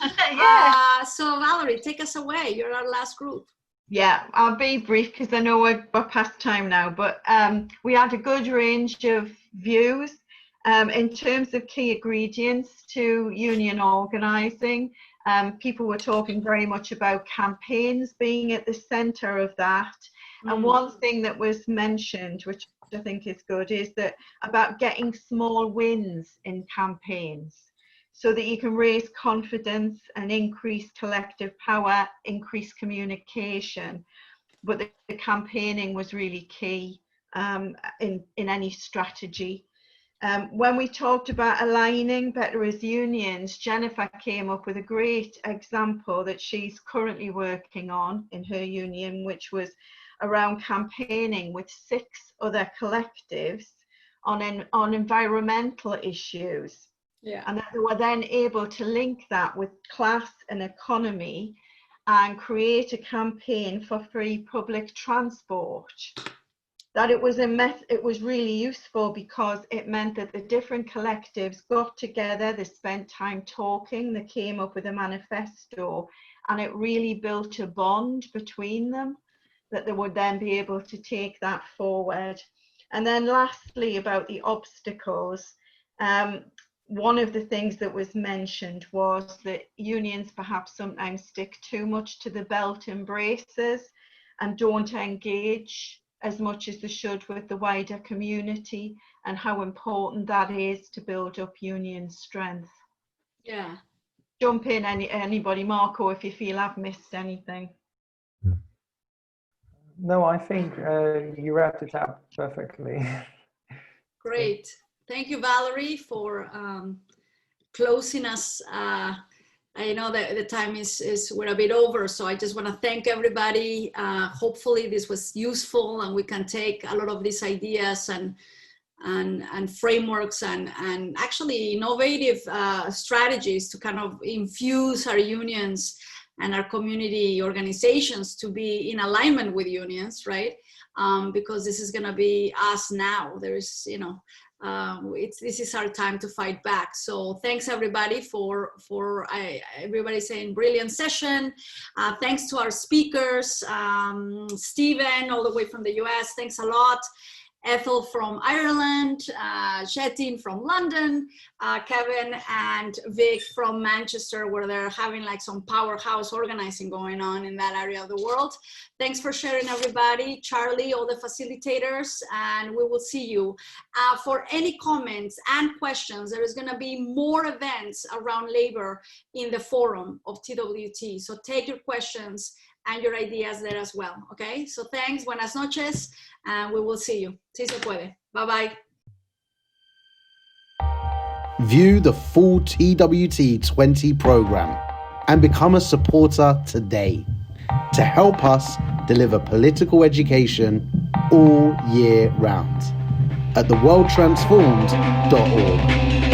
So Valerie, take us away. You're our last group. Yeah, I'll be brief because I know we're past time now, but we had a good range of views in terms of key ingredients to union organising. People were talking very much about campaigns being at the centre of that. And one thing that was mentioned, which I think is good, is that about getting small wins in campaigns, so that you can raise confidence and increase collective power, increase communication. But the campaigning was really key in any strategy. When we talked about aligning better as unions, Jennifer came up with a great example that she's currently working on in her union, which was around campaigning with 6 other collectives on environmental issues. Yeah. And that they were then able to link that with class and economy and create a campaign for free public transport. That it was really useful because it meant that the different collectives got together, they spent time talking, they came up with a manifesto, and it really built a bond between them that they would then be able to take that forward. And then lastly, about the obstacles, one of the things that was mentioned was that unions perhaps sometimes stick too much to the belt and braces and don't engage as much as they should with the wider community, and how important that is to build up union strength. Yeah. Jump in, anybody, Marco, if you feel I've missed anything. No, I think you wrapped it up perfectly. Great. Thank you, Valerie, for closing us. I know that the time is we're a bit over, so I just want to thank everybody. Hopefully this was useful and we can take a lot of these ideas and frameworks and actually innovative strategies to kind of infuse our unions and our community organizations to be in alignment with unions, right? Because this is going to be us now. There's, you know, this is our time to fight back. So thanks everybody for everybody saying brilliant session. Thanks to our speakers, Stephen all the way from the US, thanks a lot. Ethel from Ireland, Chetin from London, Kevin and Vic from Manchester, where they're having like some powerhouse organizing going on in that area of the world. Thanks for sharing, everybody. Charlie, all the facilitators, and we will see you. For any comments and questions, there is going to be more events around labor in the forum of TWT. So take your questions and your ideas there as well. Okay, so thanks, buenas noches, and we will see you. Si se puede. Bye-bye. View the full TWT20 program and become a supporter today to help us deliver political education all year round at theworldtransformed.org.